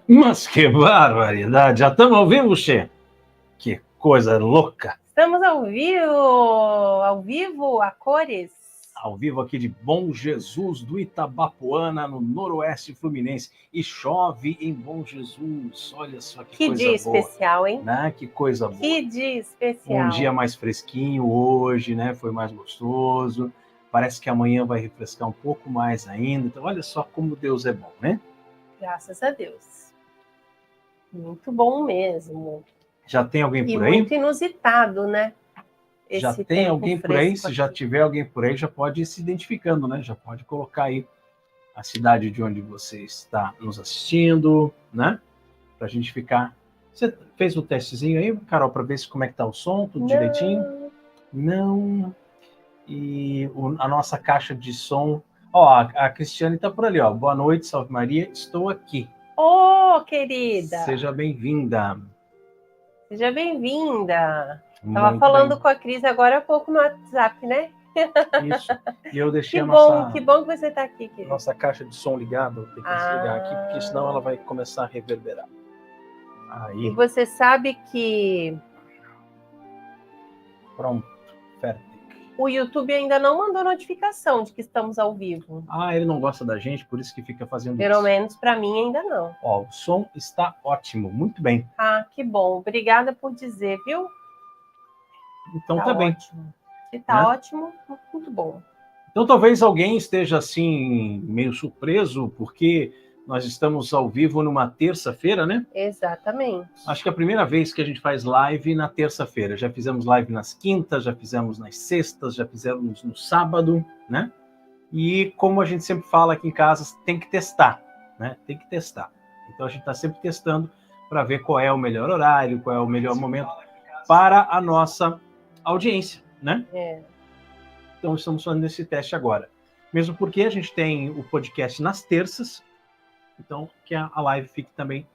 Mas que barbaridade! Já estamos ao vivo, Che? Que coisa louca! Estamos ao vivo, a cores. Ao vivo aqui de Bom Jesus, do Itabapoana, no noroeste fluminense. E chove em Bom Jesus. Olha só que coisa dia boa. Especial, hein? Né? Que coisa boa. Que dia especial. Um dia mais fresquinho hoje, né? Foi mais gostoso. Parece que amanhã vai refrescar um pouco mais ainda. Então, olha só como Deus é bom, né? Graças a Deus. Muito bom mesmo. Já tem alguém por aí? E muito inusitado, né? Já tem alguém por aí? Se já tiver alguém por aí, já pode ir se identificando, né? Já pode colocar aí a cidade de onde você está nos assistindo, né? Pra gente ficar... Você fez o testezinho aí, Carol, para ver se como é que tá o som, tudo direitinho? Não. E a nossa caixa de som... Ó, a Cristiane tá por ali, ó. Boa noite, salve Maria, estou aqui. Ô, querida! Seja bem-vinda. Seja bem-vinda. Estava falando com a Cris agora há pouco no WhatsApp, né? Isso. E eu deixei que bom que você está aqui, querida. Nossa caixa de som ligada, eu tenho que desligar aqui, porque senão ela vai começar a reverberar. Aí. E você sabe que... Pronto, fértil. O YouTube ainda não mandou notificação de que estamos ao vivo. Ah, ele não gosta da gente, por isso que fica fazendo Pelo menos para mim ainda não. Ó, o som está ótimo, muito bem. Ah, que bom. Obrigada por dizer, viu? Então tá bem. Ótimo. Se tá ótimo, muito bom. Então talvez alguém esteja assim, meio surpreso, porque nós estamos ao vivo numa terça-feira, né? Exatamente. Acho que é a primeira vez que a gente faz live na terça-feira. Já fizemos live nas quintas, já fizemos nas sextas, já fizemos no sábado, né? E como a gente sempre fala aqui em casa, tem que testar, né? Tem que testar. Então a gente está sempre testando para ver qual é o melhor horário, qual é o melhor momento para a nossa audiência, né? Então estamos fazendo esse teste agora. Mesmo porque a gente tem o podcast nas terças, então que a live fique também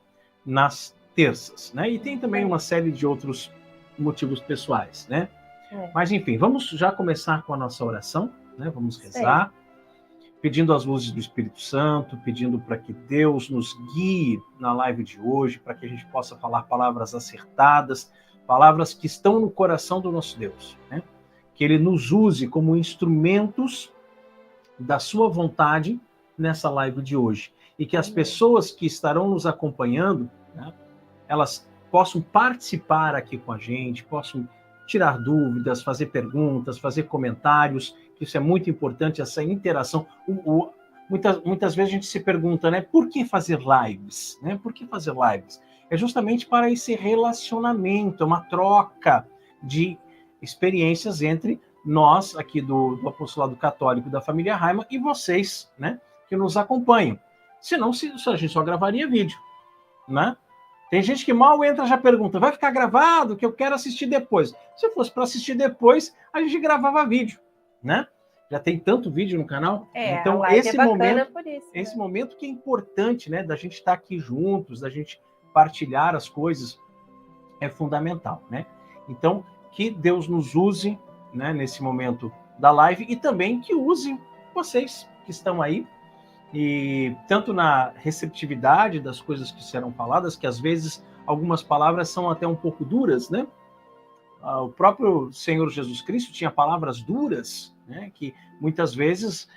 nas terças, né? E tem também uma série de outros motivos pessoais, né? Mas enfim, vamos já começar com a nossa oração, né? Vamos rezar, pedindo as luzes do Espírito Santo, pedindo para que Deus nos guie na live de hoje, para que a gente possa falar palavras acertadas, palavras que estão no coração do nosso Deus, né? Que Ele nos use como instrumentos da sua vontade nessa live de hoje. E que as pessoas que estarão nos acompanhando, né, elas possam participar aqui com a gente, possam tirar dúvidas, fazer perguntas, fazer comentários, que isso é muito importante, essa interação. Muitas vezes a gente se pergunta, né, por que fazer lives? Né? Por que fazer lives? É justamente para esse relacionamento, uma troca de experiências entre nós, aqui do Apostolado Católico da família Raima, e vocês, né, que nos acompanham. Senão, a gente só gravaria vídeo, né? Tem gente que mal entra já pergunta, vai ficar gravado? Que eu quero assistir depois. Se fosse para assistir depois, a gente gravava vídeo, né? Já tem tanto vídeo no canal. Então, esse momento, por isso, esse momento que é importante, né? Da gente estar aqui juntos, da gente partilhar as coisas, é fundamental, né? Então, que Deus nos use, né, nesse momento da live e também que use vocês que estão aí, e tanto na receptividade das coisas que serão faladas, que às vezes algumas palavras são até um pouco duras, né? O próprio Senhor Jesus Cristo tinha palavras duras, né? Que muitas vezes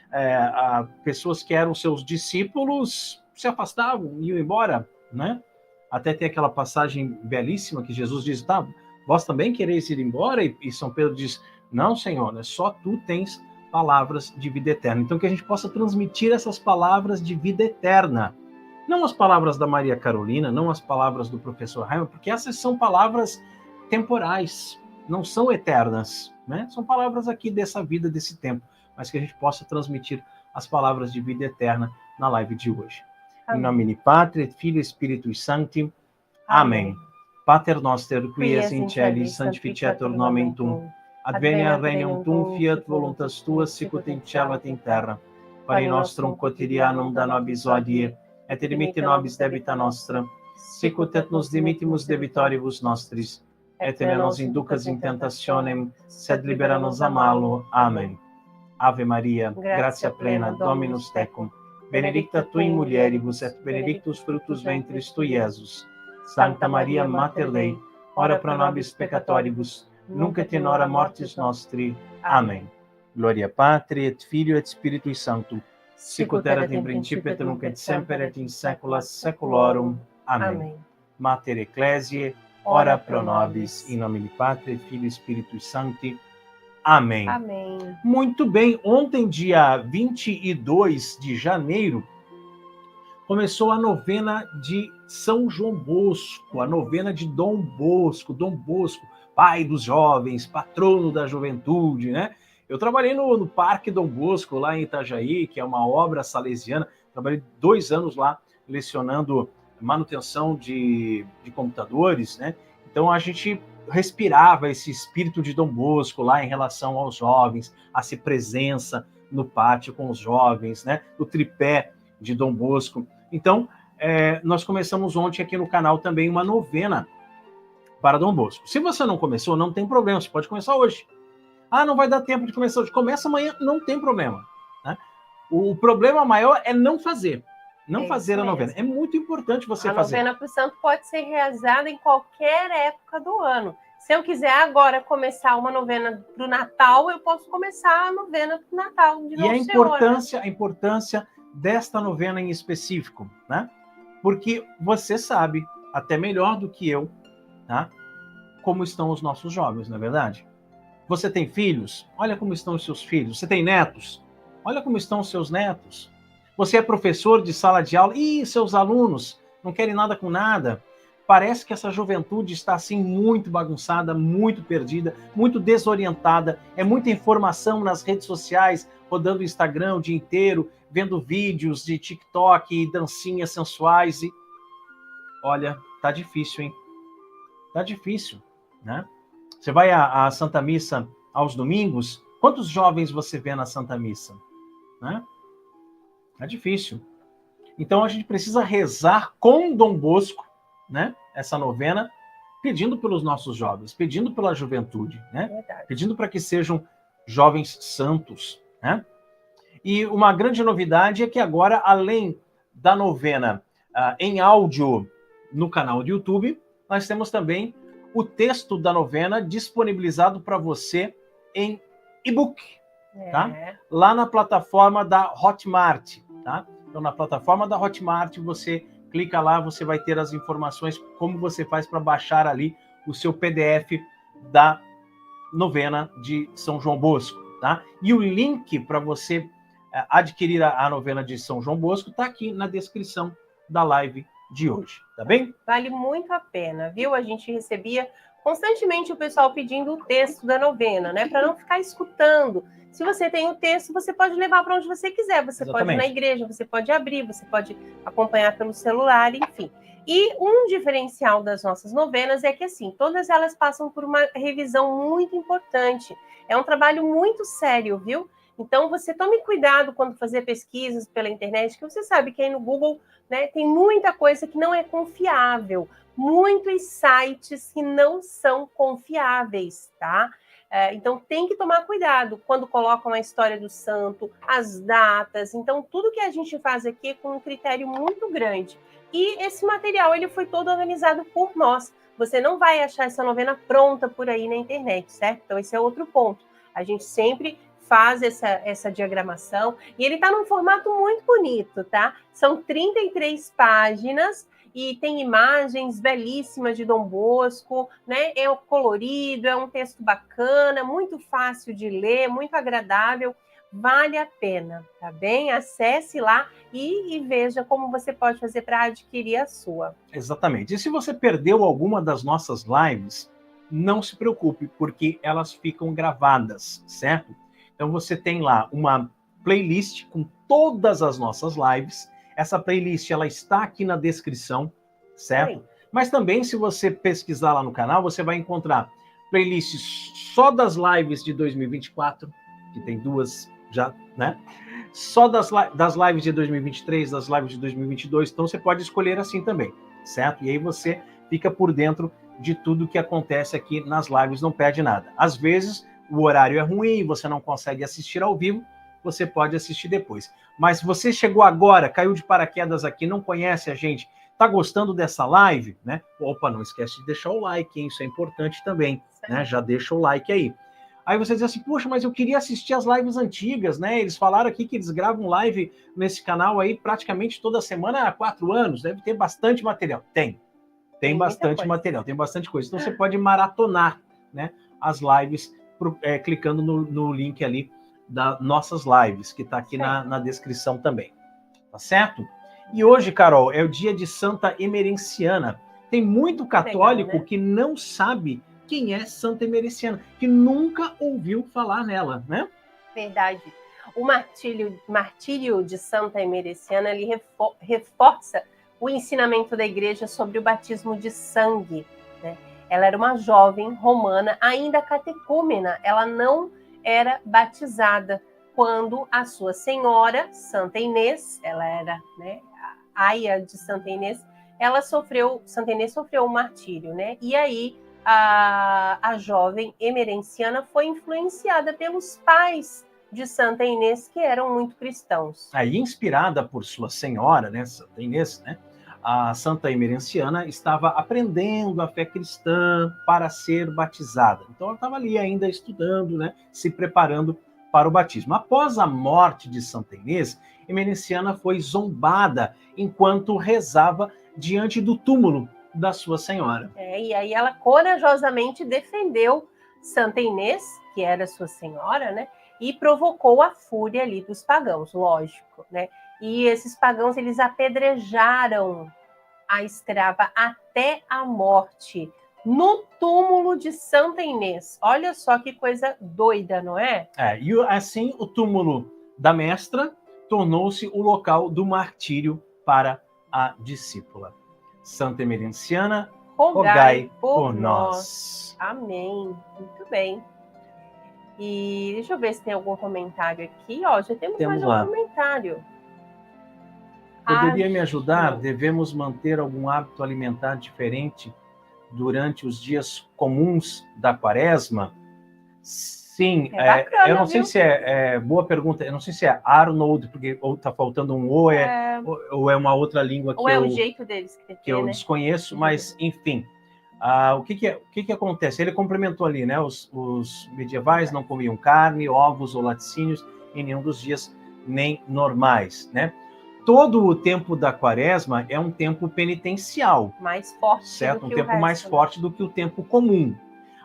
pessoas que eram seus discípulos se afastavam, iam embora, né? Até tem aquela passagem belíssima que Jesus diz, tá, vós também quereis ir embora? E São Pedro diz, não, Senhor, né? Só tu tens palavras de vida eterna. Então, que a gente possa transmitir essas palavras de vida eterna. Não as palavras da Maria Carolina, não as palavras do professor Raima, porque essas são palavras temporais, não são eternas, né? São palavras aqui dessa vida, desse tempo, mas que a gente possa transmitir as palavras de vida eterna na live de hoje. Amém. Em nome de Pátria, Filho e Espírito Santo. Amém. Pater noster, qui es in celi, sanctificetur nomen tuum. Advenia regnum tuum, fiat voluntas tua, sicut in cielo et in terra. Pane nostrum quotidianum da nobis hodie, et dimitte nobis debita nostra, sicut et nos dimittimus debitoribus nostris, et ne nos inducas in tentationem, sed libera nos a malo. Amen. Ave Maria, gratia plena, Dominus tecum, benedicta tu in mulieribus, et benedictus fructus ventris tui, Iesus. Santa Maria, Mater Dei, ora pro nobis peccatoribus, nunc et in hora mortis nostri. Amém. Gloria Patri, et Filio, et Spiritui Sancto, sicut erat in principio, et nunc et semper, et in saecula saeculorum. Amém. Mater Ecclesiae, ora pro nobis, in nomine Patri, Filii, Spiritui Sancti. Amém. Amém. Muito bem, ontem, dia 22 de janeiro, começou a novena de São João Bosco, a novena de Dom Bosco, pai dos jovens, patrono da juventude, né? Eu trabalhei no Parque Dom Bosco, lá em Itajaí, que é uma obra salesiana. Trabalhei 2 anos lá, lecionando manutenção de computadores, né? Então, a gente respirava esse espírito de Dom Bosco lá em relação aos jovens, a ser presença no pátio com os jovens, né? O tripé de Dom Bosco. Então, nós começamos ontem aqui no canal também uma novena para Dom Bosco. Se você não começou, não tem problema, você pode começar hoje. Ah, não vai dar tempo de começar hoje. Começa amanhã, não tem problema, né? O problema maior é não fazer. Não fazer a novena. É muito importante você fazer. A novena para o santo pode ser realizada em qualquer época do ano. Se eu quiser agora começar uma novena para o Natal, eu posso começar a novena para o Natal de Nossa Senhora. A importância desta novena em específico, né? Porque você sabe, até melhor do que eu, tá? Como estão os nossos jovens, não é verdade? Você tem filhos? Olha como estão os seus filhos. Você tem netos? Olha como estão os seus netos. Você é professor de sala de aula? Ih, seus alunos não querem nada com nada. Parece que essa juventude está assim muito bagunçada, muito perdida, muito desorientada. É muita informação nas redes sociais, rodando o Instagram o dia inteiro, vendo vídeos de TikTok e dancinhas sensuais. E olha, tá difícil, hein? Tá difícil, né? Você vai à Santa Missa aos domingos, quantos jovens você vê na Santa Missa? Né? É difícil. Então a gente precisa rezar com Dom Bosco, né? Essa novena, pedindo pelos nossos jovens, pedindo pela juventude, né? Pedindo para que sejam jovens santos, né? E uma grande novidade é que agora, além da novena em áudio no canal do YouTube, nós temos também o texto da novena disponibilizado para você em e-book, tá? Lá na plataforma da Hotmart, tá? Então, na plataforma da Hotmart, você clica lá, você vai ter as informações, como você faz para baixar ali o seu PDF da novena de São João Bosco, tá? E o link para você adquirir a novena de São João Bosco está aqui na descrição da live de hoje, tá bem? Vale muito a pena, viu? A gente recebia constantemente o pessoal pedindo o texto da novena, né? Para não ficar escutando. Se você tem o texto, você pode levar para onde você quiser. Você pode ir na igreja, você pode abrir, você pode acompanhar pelo celular, enfim. E um diferencial das nossas novenas é que, assim, todas elas passam por uma revisão muito importante. É um trabalho muito sério, viu? Então, você tome cuidado quando fazer pesquisas pela internet, que você sabe que aí no Google, né, tem muita coisa que não é confiável, muitos sites que não são confiáveis, tá? Então, tem que tomar cuidado quando colocam a história do santo, as datas. Então, tudo que a gente faz aqui é com um critério muito grande. E esse material, ele foi todo organizado por nós. Você não vai achar essa novena pronta por aí na internet, certo? Então, esse é outro ponto. A gente sempre faz essa diagramação, e ele está num formato muito bonito, tá? São 33 páginas, e tem imagens belíssimas de Dom Bosco, né? É colorido, é um texto bacana, muito fácil de ler, muito agradável, vale a pena, tá bem? Acesse lá e veja como você pode fazer para adquirir a sua. Exatamente. E se você perdeu alguma das nossas lives, não se preocupe, porque elas ficam gravadas, certo? Então você tem lá uma playlist com todas as nossas lives. Essa playlist ela está aqui na descrição, certo? Sim. Mas também, se você pesquisar lá no canal, você vai encontrar playlists só das lives de 2024, que tem 2 já, né? Só das lives de 2023, das lives de 2022. Então você pode escolher assim também, certo? E aí você fica por dentro de tudo que acontece aqui nas lives, não perde nada. Às vezes o horário é ruim, você não consegue assistir ao vivo, você pode assistir depois. Mas se você chegou agora, caiu de paraquedas aqui, não conhece a gente, tá gostando dessa live, né? Opa, não esquece de deixar o like, hein? Isso é importante também, né? Já deixa o like aí. Aí você diz assim, poxa, mas eu queria assistir as lives antigas, né? Eles falaram aqui que eles gravam live nesse canal aí praticamente toda semana há 4 anos, deve ter bastante material. Tem bastante material, tem bastante coisa. Então você pode maratonar, né, as lives clicando no link ali das nossas lives, que está aqui na descrição também. Tá certo? E hoje, Carol, é o dia de Santa Emerenciana. Tem muito católico legal, né? Que não sabe quem é Santa Emerenciana, que nunca ouviu falar nela, né? Verdade. O martírio de Santa Emerenciana, ele reforça o ensinamento da igreja sobre o batismo de sangue, né? Ela era uma jovem romana, ainda catecúmena, ela não era batizada quando a sua senhora, Santa Inês, ela era, né, a aia de Santa Inês, Santa Inês sofreu o martírio, né? E aí a jovem emerenciana foi influenciada pelos pais de Santa Inês, que eram muito cristãos. Aí, inspirada por sua senhora, né, Santa Inês, né, a Santa Emerenciana estava aprendendo a fé cristã para ser batizada. Então, ela estava ali ainda estudando, né, se preparando para o batismo. Após a morte de Santa Inês, Emerenciana foi zombada enquanto rezava diante do túmulo da sua senhora. E aí ela corajosamente defendeu Santa Inês, que era sua senhora, né, e provocou a fúria ali dos pagãos, lógico, né? E esses pagãos, eles apedrejaram a escrava até a morte no túmulo de Santa Inês. Olha só que coisa doida, não é? E assim o túmulo da mestra tornou-se o local do martírio para a discípula. Santa Emerenciana, rogai por nós. Amém. Muito bem. E deixa eu ver se tem algum comentário aqui. Ó, já temos mais um comentário. Poderia me ajudar? Devemos manter algum hábito alimentar diferente durante os dias comuns da quaresma? Sim, bacana, eu não sei se boa pergunta, eu não sei se é Arnold, porque ou tá faltando um ou é uma outra língua que ou é o jeito deles que eu desconheço, mas enfim. O que acontece? Ele complementou ali, né? Os medievais não comiam carne, ovos ou laticínios em nenhum dos dias nem normais, né? Todo o tempo da quaresma é um tempo penitencial. Mais forte. Certo? Um tempo mais forte do que o tempo comum.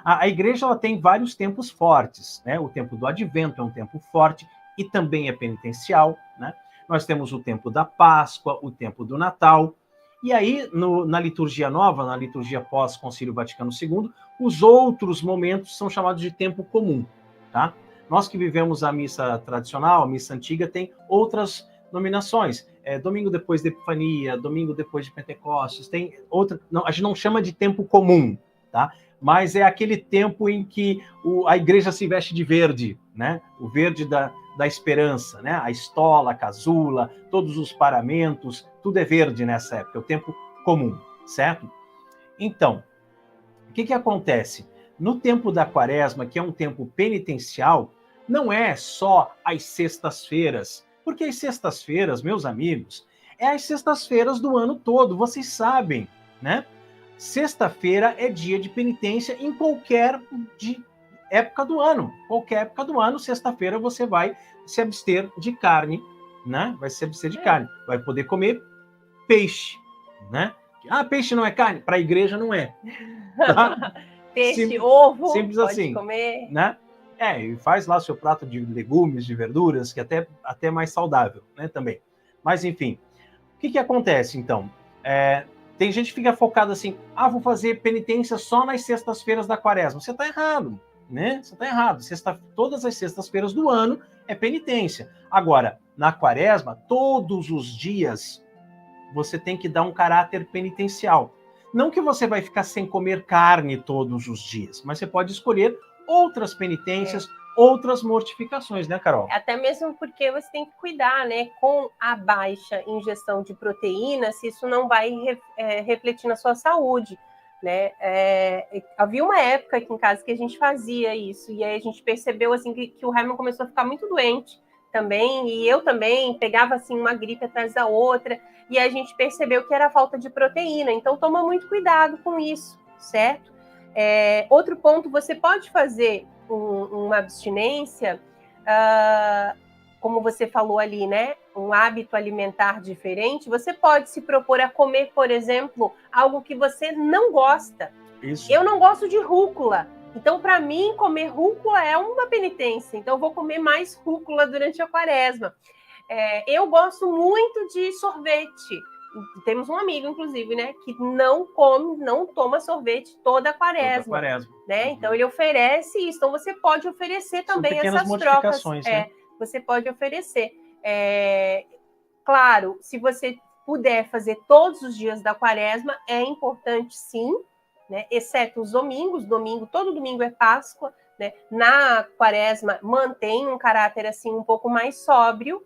A igreja ela tem vários tempos fortes, né? O tempo do advento é um tempo forte e também é penitencial, né? Nós temos o tempo da Páscoa, o tempo do Natal. E aí, na liturgia nova, na liturgia pós-Concílio Vaticano II, os outros momentos são chamados de tempo comum, tá? Nós que vivemos a missa tradicional, a missa antiga, tem outras nominações. Domingo depois da Epifania, domingo depois de Pentecostes, tem outra. Não, a gente não chama de tempo comum, tá? Mas é aquele tempo em que a igreja se veste de verde, né? O verde da esperança, né? A estola, a casula, todos os paramentos, tudo é verde nessa época, é o tempo comum, certo? Então, o que acontece? No tempo da quaresma, que é um tempo penitencial, não é só as sextas-feiras, porque as sextas-feiras, meus amigos, é as sextas-feiras do ano todo, vocês sabem, né? Sexta-feira é dia de penitência em qualquer época do ano. Qualquer época do ano, sexta-feira você vai se abster de carne, né? Vai se abster de carne. Vai poder comer peixe, né? Peixe não é carne? Para a igreja não é. Tá? Peixe, ovo, simples pode assim, comer. Né? E faz lá seu prato de legumes, de verduras, que até mais saudável, né? Também. Mas, enfim, o que acontece, então? Tem gente que fica focada assim, vou fazer penitência só nas sextas-feiras da quaresma. Você está errado, né? Você está errado. Todas as sextas-feiras do ano é penitência. Agora, na quaresma, todos os dias, você tem que dar um caráter penitencial. Não que você vai ficar sem comer carne todos os dias, mas você pode escolher outras penitências, outras mortificações, né, Carol? Até mesmo porque você tem que cuidar, né, com a baixa ingestão de proteína, se isso não vai refletir na sua saúde, né? Havia uma época aqui em casa que a gente fazia isso, e aí a gente percebeu assim que o Herman começou a ficar muito doente, também, e eu também pegava assim uma gripe atrás da outra, e a gente percebeu que era falta de proteína. Então toma muito cuidado com isso, certo? Outro ponto, você pode fazer uma abstinência, como você falou ali, né? Um hábito alimentar diferente. Você pode se propor a comer, por exemplo, algo que você não gosta. Isso. Eu não gosto de rúcula. Então, para mim, comer rúcula é uma penitência. Então, eu vou comer mais rúcula durante a quaresma. Eu gosto muito de sorvete. Temos um amigo, inclusive, né, que não toma sorvete toda a quaresma. Né? Uhum. Então, ele oferece isso. Então, você pode oferecer também essas trocas. Né? Você pode oferecer. Claro, se você puder fazer todos os dias da quaresma, é importante, sim, né? Exceto os domingos. Todo domingo é Páscoa, né? Na quaresma mantém um caráter assim um pouco mais sóbrio,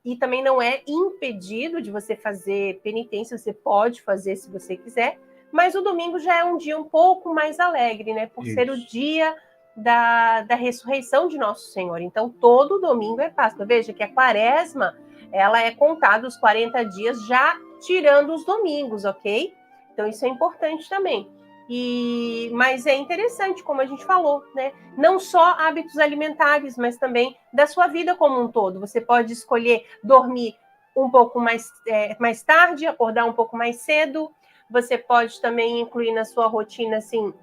e também não é impedido de você fazer penitência. Você pode fazer se você quiser, mas o domingo já é um dia um pouco mais alegre, né? Por ser o dia da ressurreição de Nosso Senhor. Então todo domingo é Páscoa. Veja que a quaresma, ela é contada os 40 dias já tirando os domingos, ok? Então, isso é importante também. Mas é interessante, como a gente falou, né? Não só hábitos alimentares, mas também da sua vida como um todo. Você pode escolher dormir um pouco mais tarde, acordar um pouco mais cedo. Você pode também incluir na sua rotina, assim,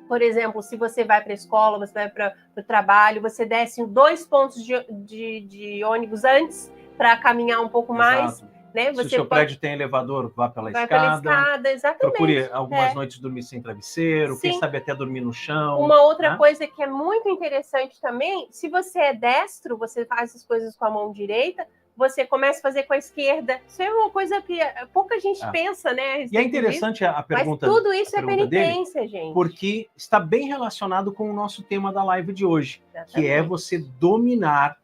por exemplo, se você vai para a escola, você vai para o trabalho, você desce 2 pontos de ônibus antes para caminhar um pouco mais. Né? Se o seu prédio tem elevador, vá pela escada. Exatamente. Procure algumas noites dormir sem travesseiro. Sim. Quem sabe até dormir no chão. Uma outra coisa que é muito interessante também, se você é destro, você faz as coisas com a mão direita, você começa a fazer com a esquerda. Isso é uma coisa que pouca gente pensa, né? E é interessante a pergunta. Mas tudo isso é penitência, gente. Porque está bem relacionado com o nosso tema da live de hoje, que é você dominar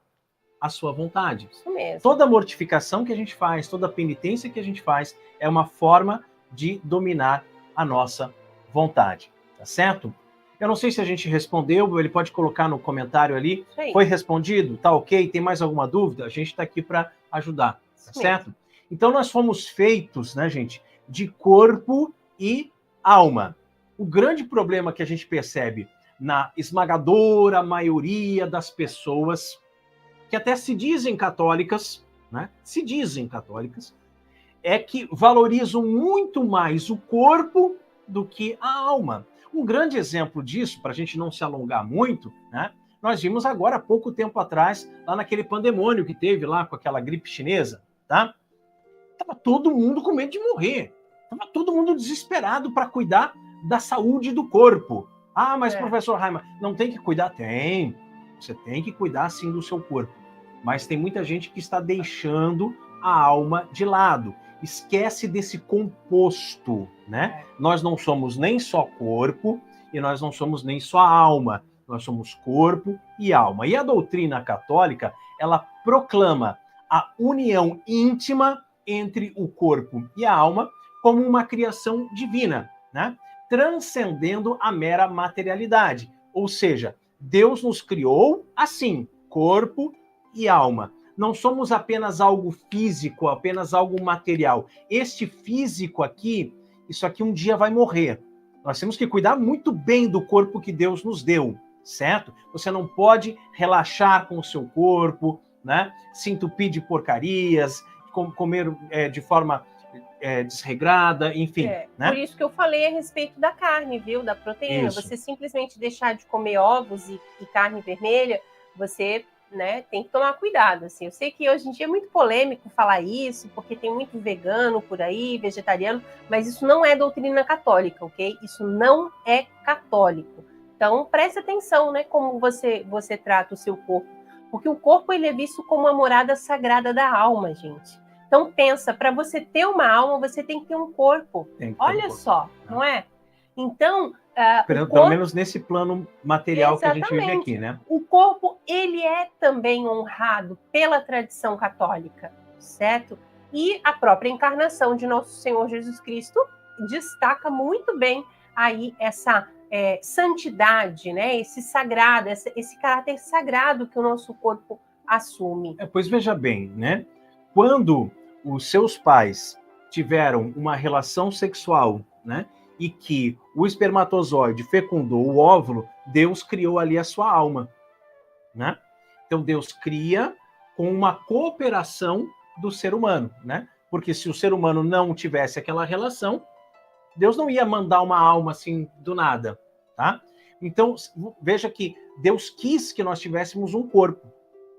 a sua vontade. Isso mesmo. Toda mortificação que a gente faz, toda penitência que a gente faz é uma forma de dominar a nossa vontade, tá certo? Eu não sei se a gente respondeu, ele pode colocar no comentário ali. Foi respondido? Tá ok? Tem mais alguma dúvida? A gente está aqui para ajudar, tá certo? Então nós fomos feitos, né, gente, de corpo e alma. O grande problema que a gente percebe na esmagadora maioria das pessoas que até se dizem católicas, né? Se dizem católicas, é que valorizam muito mais o corpo do que a alma. Um grande exemplo disso, para a gente não se alongar muito, né? Nós vimos agora, há pouco tempo atrás, lá naquele pandemônio que teve lá com aquela gripe chinesa, tá? Tava todo mundo com medo de morrer. Tava todo mundo desesperado para cuidar da saúde do corpo. Ah, mas professor Raimann, não tem que cuidar? Tem. Você tem que cuidar, sim, do seu corpo. Mas tem muita gente que está deixando a alma de lado. Esquece desse composto, né? Nós não somos nem só corpo e nós não somos nem só alma. Nós somos corpo e alma. E a doutrina católica, ela proclama a união íntima entre o corpo e a alma como uma criação divina, né? Transcendendo a mera materialidade. Ou seja, Deus nos criou assim, corpo e alma. Não somos apenas algo físico, apenas algo material. Este físico aqui, isso aqui um dia vai morrer. Nós temos que cuidar muito bem do corpo que Deus nos deu, certo? Você não pode relaxar com o seu corpo, né? Se entupir de porcarias, comer de forma desregrada, enfim. Né? Por isso que eu falei a respeito da carne, viu? Da proteína. Isso. Você simplesmente deixar de comer ovos e carne vermelha, você, né, tem que tomar cuidado. Assim. Eu sei que hoje em dia é muito polêmico falar isso, porque tem muito vegano por aí, vegetariano, mas isso não é doutrina católica, ok? Isso não é católico. Então, preste atenção, né, como você trata o seu corpo. Porque o corpo, ele é visto como a morada sagrada da alma, gente. Então, pensa, para você ter uma alma, você tem que ter um corpo. Olha só, não é? Então, pelo menos nesse plano material que a gente vive aqui, né? O corpo, ele é também honrado pela tradição católica, certo? E a própria encarnação de Nosso Senhor Jesus Cristo destaca muito bem aí essa santidade, né? Esse sagrado, esse caráter sagrado que o nosso corpo assume. Pois veja bem, né? Quando os seus pais tiveram uma relação sexual, né? E que o espermatozoide fecundou o óvulo, Deus criou ali a sua alma, né? Então Deus cria com uma cooperação do ser humano, né? Porque se o ser humano não tivesse aquela relação, Deus não ia mandar uma alma assim do nada, tá? Então, veja que Deus quis que nós tivéssemos um corpo,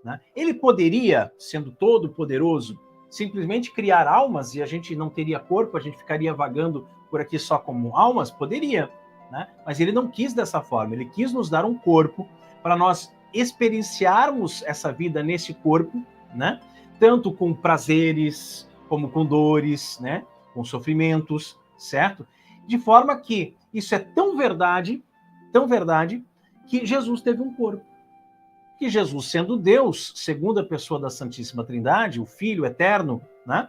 né? Ele poderia, sendo todo poderoso, simplesmente criar almas e a gente não teria corpo, a gente ficaria vagando por aqui só como almas? Poderia, né? Mas ele não quis dessa forma, ele quis nos dar um corpo para nós experienciarmos essa vida nesse corpo, né? Tanto com prazeres, como com dores, né? Com sofrimentos, certo? De forma que isso é tão verdade, que Jesus teve um corpo. Que Jesus, sendo Deus, segunda pessoa da Santíssima Trindade, o Filho eterno, né?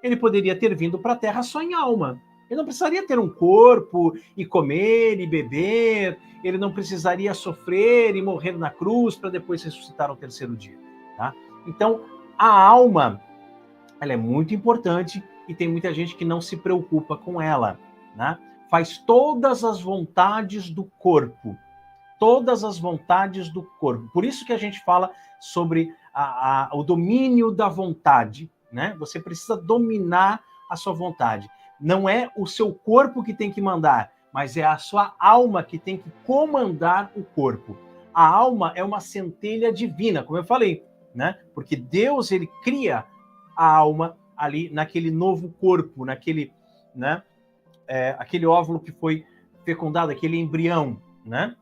Ele poderia ter vindo para a Terra só em alma. Ele não precisaria ter um corpo e comer e beber, ele não precisaria sofrer e morrer na cruz para depois ressuscitar ao terceiro dia, tá? Então, a alma, ela é muito importante e tem muita gente que não se preocupa com ela, né? Faz todas as vontades do corpo. Todas as vontades do corpo. Por isso que a gente fala sobre o domínio da vontade, né? Você precisa dominar a sua vontade. Não é o seu corpo que tem que mandar, mas é a sua alma que tem que comandar o corpo. A alma é uma centelha divina, como eu falei, né? Porque Deus, ele cria a alma ali naquele novo corpo, naquele, né? Aquele óvulo que foi fecundado, aquele embrião, né?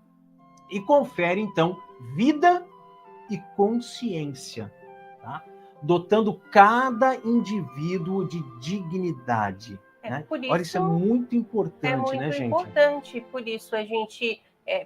E confere, então, vida e consciência, tá? Dotando cada indivíduo de dignidade. Né? Olha, isso é muito importante, né, gente? É muito importante, por isso a gente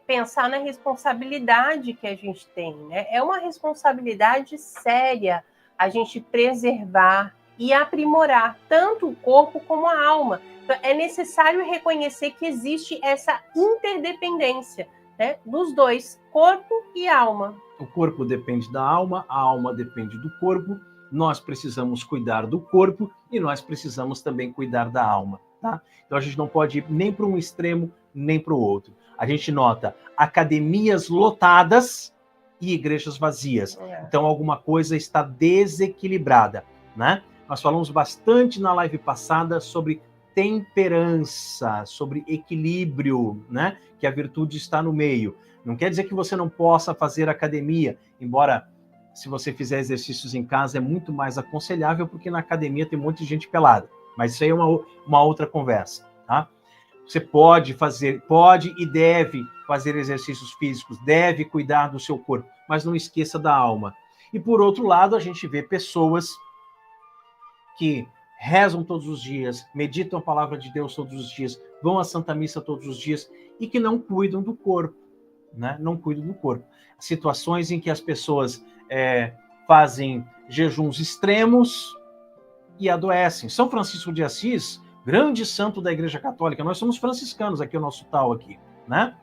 pensar na responsabilidade que a gente tem, né? É uma responsabilidade séria a gente preservar e aprimorar tanto o corpo como a alma. Então, é necessário reconhecer que existe essa interdependência, né, dos dois, corpo e alma. O corpo depende da alma, a alma depende do corpo. Nós precisamos cuidar do corpo e nós precisamos também cuidar da alma, tá? Então a gente não pode ir nem para um extremo, nem para o outro. A gente nota academias lotadas e igrejas vazias. Então alguma coisa está desequilibrada, né? Nós falamos bastante na live passada sobre temperança, sobre equilíbrio, né? Que a virtude está no meio. Não quer dizer que você não possa fazer academia, embora se você fizer exercícios em casa é muito mais aconselhável, porque na academia tem um monte de gente pelada. Mas isso aí é uma outra conversa, tá? Você pode e deve fazer exercícios físicos, deve cuidar do seu corpo, mas não esqueça da alma. E por outro lado, a gente vê pessoas que rezam todos os dias, meditam a palavra de Deus todos os dias, vão à Santa Missa todos os dias e que não cuidam do corpo, né? Não cuidam do corpo. Situações em que as pessoas fazem jejuns extremos e adoecem. São Francisco de Assis, grande santo da Igreja Católica, nós somos franciscanos, aqui é o nosso tal aqui, né?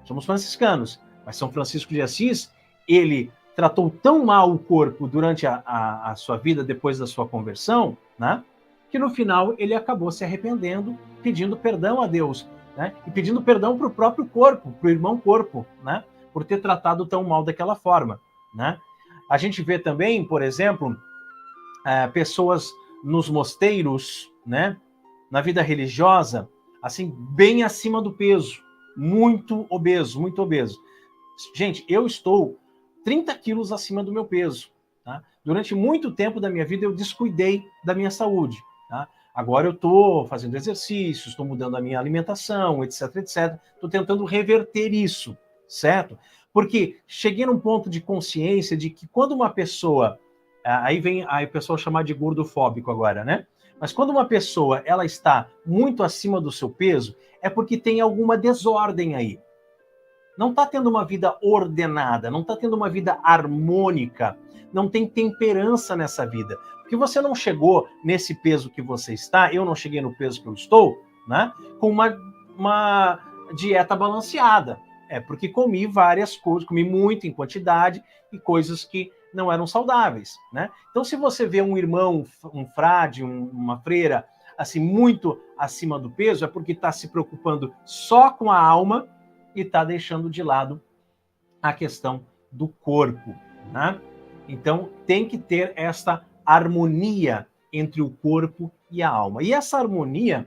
Somos franciscanos, mas São Francisco de Assis, ele tratou tão mal o corpo durante a sua vida, depois da sua conversão, né? Que no final ele acabou se arrependendo, pedindo perdão a Deus, né? E pedindo perdão para o próprio corpo, para o irmão corpo, né? Por ter tratado tão mal daquela forma, né? A gente vê também, por exemplo, pessoas nos mosteiros, né? Na vida religiosa, assim, bem acima do peso, muito obeso, muito obeso. Gente, eu estou 30 quilos acima do meu peso, tá? Durante muito tempo da minha vida eu descuidei da minha saúde, tá? Agora eu estou fazendo exercícios, estou mudando a minha alimentação, etc, etc. Estou tentando reverter isso, certo? Porque cheguei num ponto de consciência de que quando uma pessoa... Aí vem a pessoa chamar de gordofóbico agora, né? Mas quando uma pessoa ela está muito acima do seu peso, é porque tem alguma desordem aí. Não está tendo uma vida ordenada, não está tendo uma vida harmônica, não tem temperança nessa vida. Porque você não chegou nesse peso que você está, eu não cheguei no peso que eu estou, né? Com uma dieta balanceada. Porque comi várias coisas, comi muito em quantidade e coisas que não eram saudáveis, né? Então, se você vê um irmão, um frade, uma freira, assim, muito acima do peso, é porque está se preocupando só com a alma e está deixando de lado a questão do corpo, né? Então, tem que ter essa harmonia entre o corpo e a alma. E essa harmonia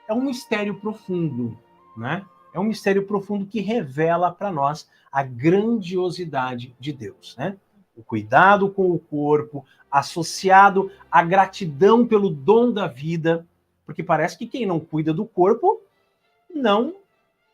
é um mistério profundo, né? É um mistério profundo que revela para nós a grandiosidade de Deus, né? O cuidado com o corpo, associado à gratidão pelo dom da vida, porque parece que quem não cuida do corpo não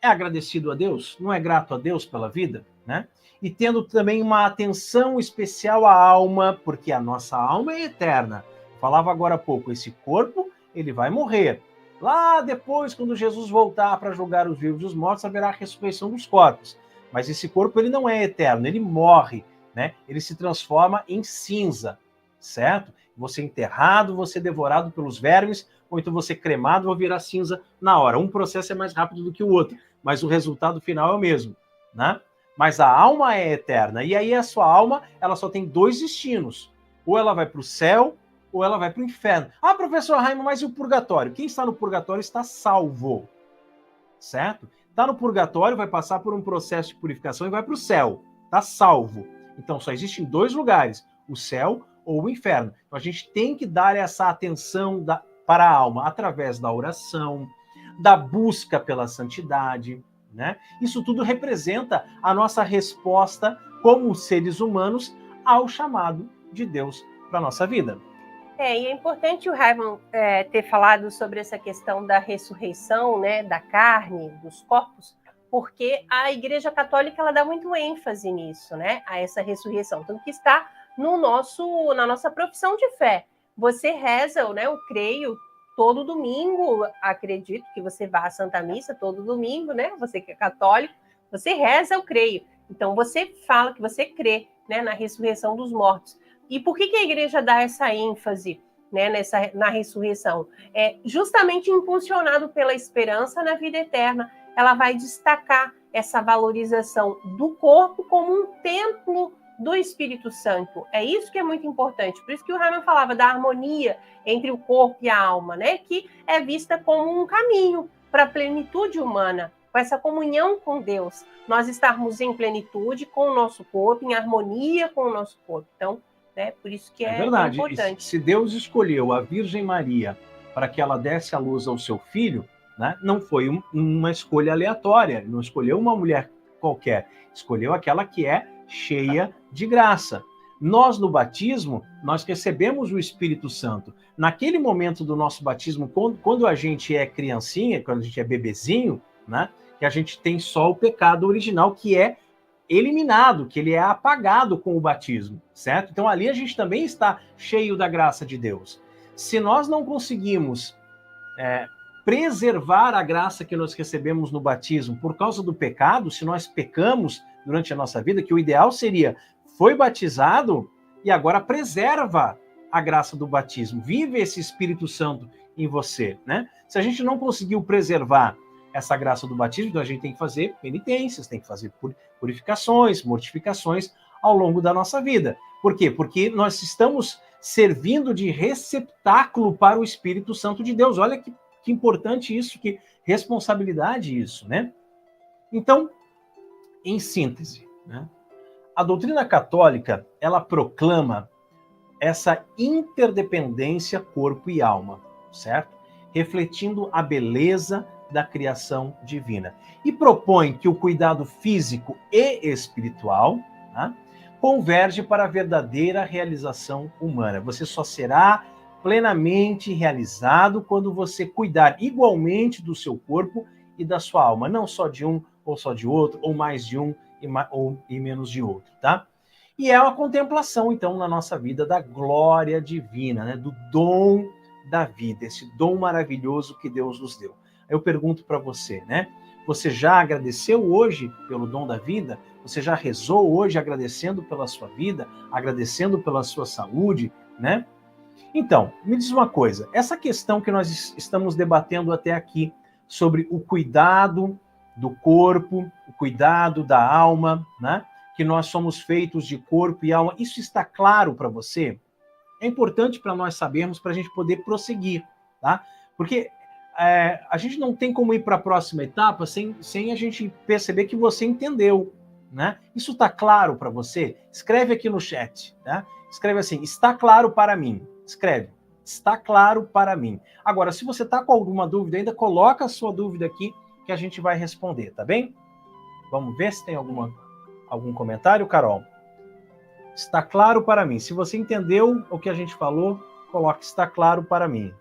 é agradecido a Deus, não é grato a Deus pela vida, né? E tendo também uma atenção especial à alma, porque a nossa alma é eterna. Falava agora há pouco, esse corpo, ele vai morrer. Lá depois, quando Jesus voltar para julgar os vivos e os mortos, haverá a ressurreição dos corpos. Mas esse corpo, ele não é eterno, ele morre, né? Ele se transforma em cinza, certo? Você enterrado, você devorado pelos vermes, ou então você cremado ou virar cinza na hora. Um processo é mais rápido do que o outro, mas o resultado final é o mesmo, né? Mas a alma é eterna, e aí a sua alma, ela só tem dois destinos. Ou ela vai para o céu, ou ela vai para o inferno. Ah, professor Raimundo, mas e o purgatório? Quem está no purgatório está salvo, certo? Está no purgatório, vai passar por um processo de purificação e vai para o céu, está salvo. Então só existem dois lugares, o céu ou o inferno. Então a gente tem que dar essa atenção para a alma através da oração, da busca pela santidade, né? Isso tudo representa a nossa resposta como seres humanos ao chamado de Deus para a nossa vida. E é importante o Raimundo ter falado sobre essa questão da ressurreição, né, da carne, dos corpos, porque a Igreja Católica ela dá muito ênfase nisso, né, a essa ressurreição, tanto que está na nossa profissão de fé. Você reza, né, eu creio, todo domingo, acredito que você vá à Santa Missa todo domingo, né? Você que é católico, você reza, eu creio. Então, você fala que você crê, né, na ressurreição dos mortos. E por que a igreja dá essa ênfase, né, na ressurreição? É justamente impulsionado pela esperança na vida eterna. Ela vai destacar essa valorização do corpo como um templo do Espírito Santo. É isso que é muito importante. Por isso que o Raimundo falava da harmonia entre o corpo e a alma, né? Que é vista como um caminho para a plenitude humana, com essa comunhão com Deus. Nós estarmos em plenitude com o nosso corpo, em harmonia com o nosso corpo. Então, né, por isso que é verdade. importante. Se Deus escolheu a Virgem Maria para que ela desse à luz ao seu filho, né, não foi uma escolha aleatória, não escolheu uma mulher qualquer, escolheu aquela que é cheia de graça. Nós, no batismo, nós recebemos o Espírito Santo. Naquele momento do nosso batismo, quando a gente é criancinha, quando a gente é bebezinho, né, que a gente tem só o pecado original, que é eliminado, que ele é apagado com o batismo, certo? Então ali a gente também está cheio da graça de Deus. Se nós não conseguimos preservar a graça que nós recebemos no batismo por causa do pecado, se nós pecamos durante a nossa vida, que o ideal seria, foi batizado e agora preserva a graça do batismo, vive esse Espírito Santo em você, né? Se a gente não conseguiu preservar essa graça do batismo, então a gente tem que fazer penitências, tem que fazer purificações, mortificações ao longo da nossa vida. Por quê? Porque nós estamos servindo de receptáculo para o Espírito Santo de Deus. Olha que importante isso, que responsabilidade isso, né? Então, em síntese, né, a doutrina católica, ela proclama essa interdependência corpo e alma, certo? Refletindo a beleza da criação divina. E propõe que o cuidado físico e espiritual, né, converge para a verdadeira realização humana. Você só será plenamente realizado quando você cuidar igualmente do seu corpo e da sua alma, não só de um ou só de outro, ou mais de um e menos de outro, tá? E é uma contemplação, então, na nossa vida da glória divina, né, do dom da vida, esse dom maravilhoso que Deus nos deu. Eu pergunto para você, né? Você já agradeceu hoje pelo dom da vida? Você já rezou hoje agradecendo pela sua vida, agradecendo pela sua saúde, né? Então, me diz uma coisa, essa questão que nós estamos debatendo até aqui sobre o cuidado do corpo, o cuidado da alma, né? que nós somos feitos de corpo e alma, isso está claro para você? É importante para nós sabermos, para a gente poder prosseguir, tá? Porque a gente não tem como ir para a próxima etapa sem a gente perceber que você entendeu, né? Isso está claro para você? Escreve aqui no chat, tá? Escreve assim, está claro para mim. Escreve, está claro para mim. Agora, se você está com alguma dúvida ainda, coloca a sua dúvida aqui que a gente vai responder, tá bem? Vamos ver se tem algum comentário, Carol? Está claro para mim. Se você entendeu o que a gente falou, coloque está claro para mim.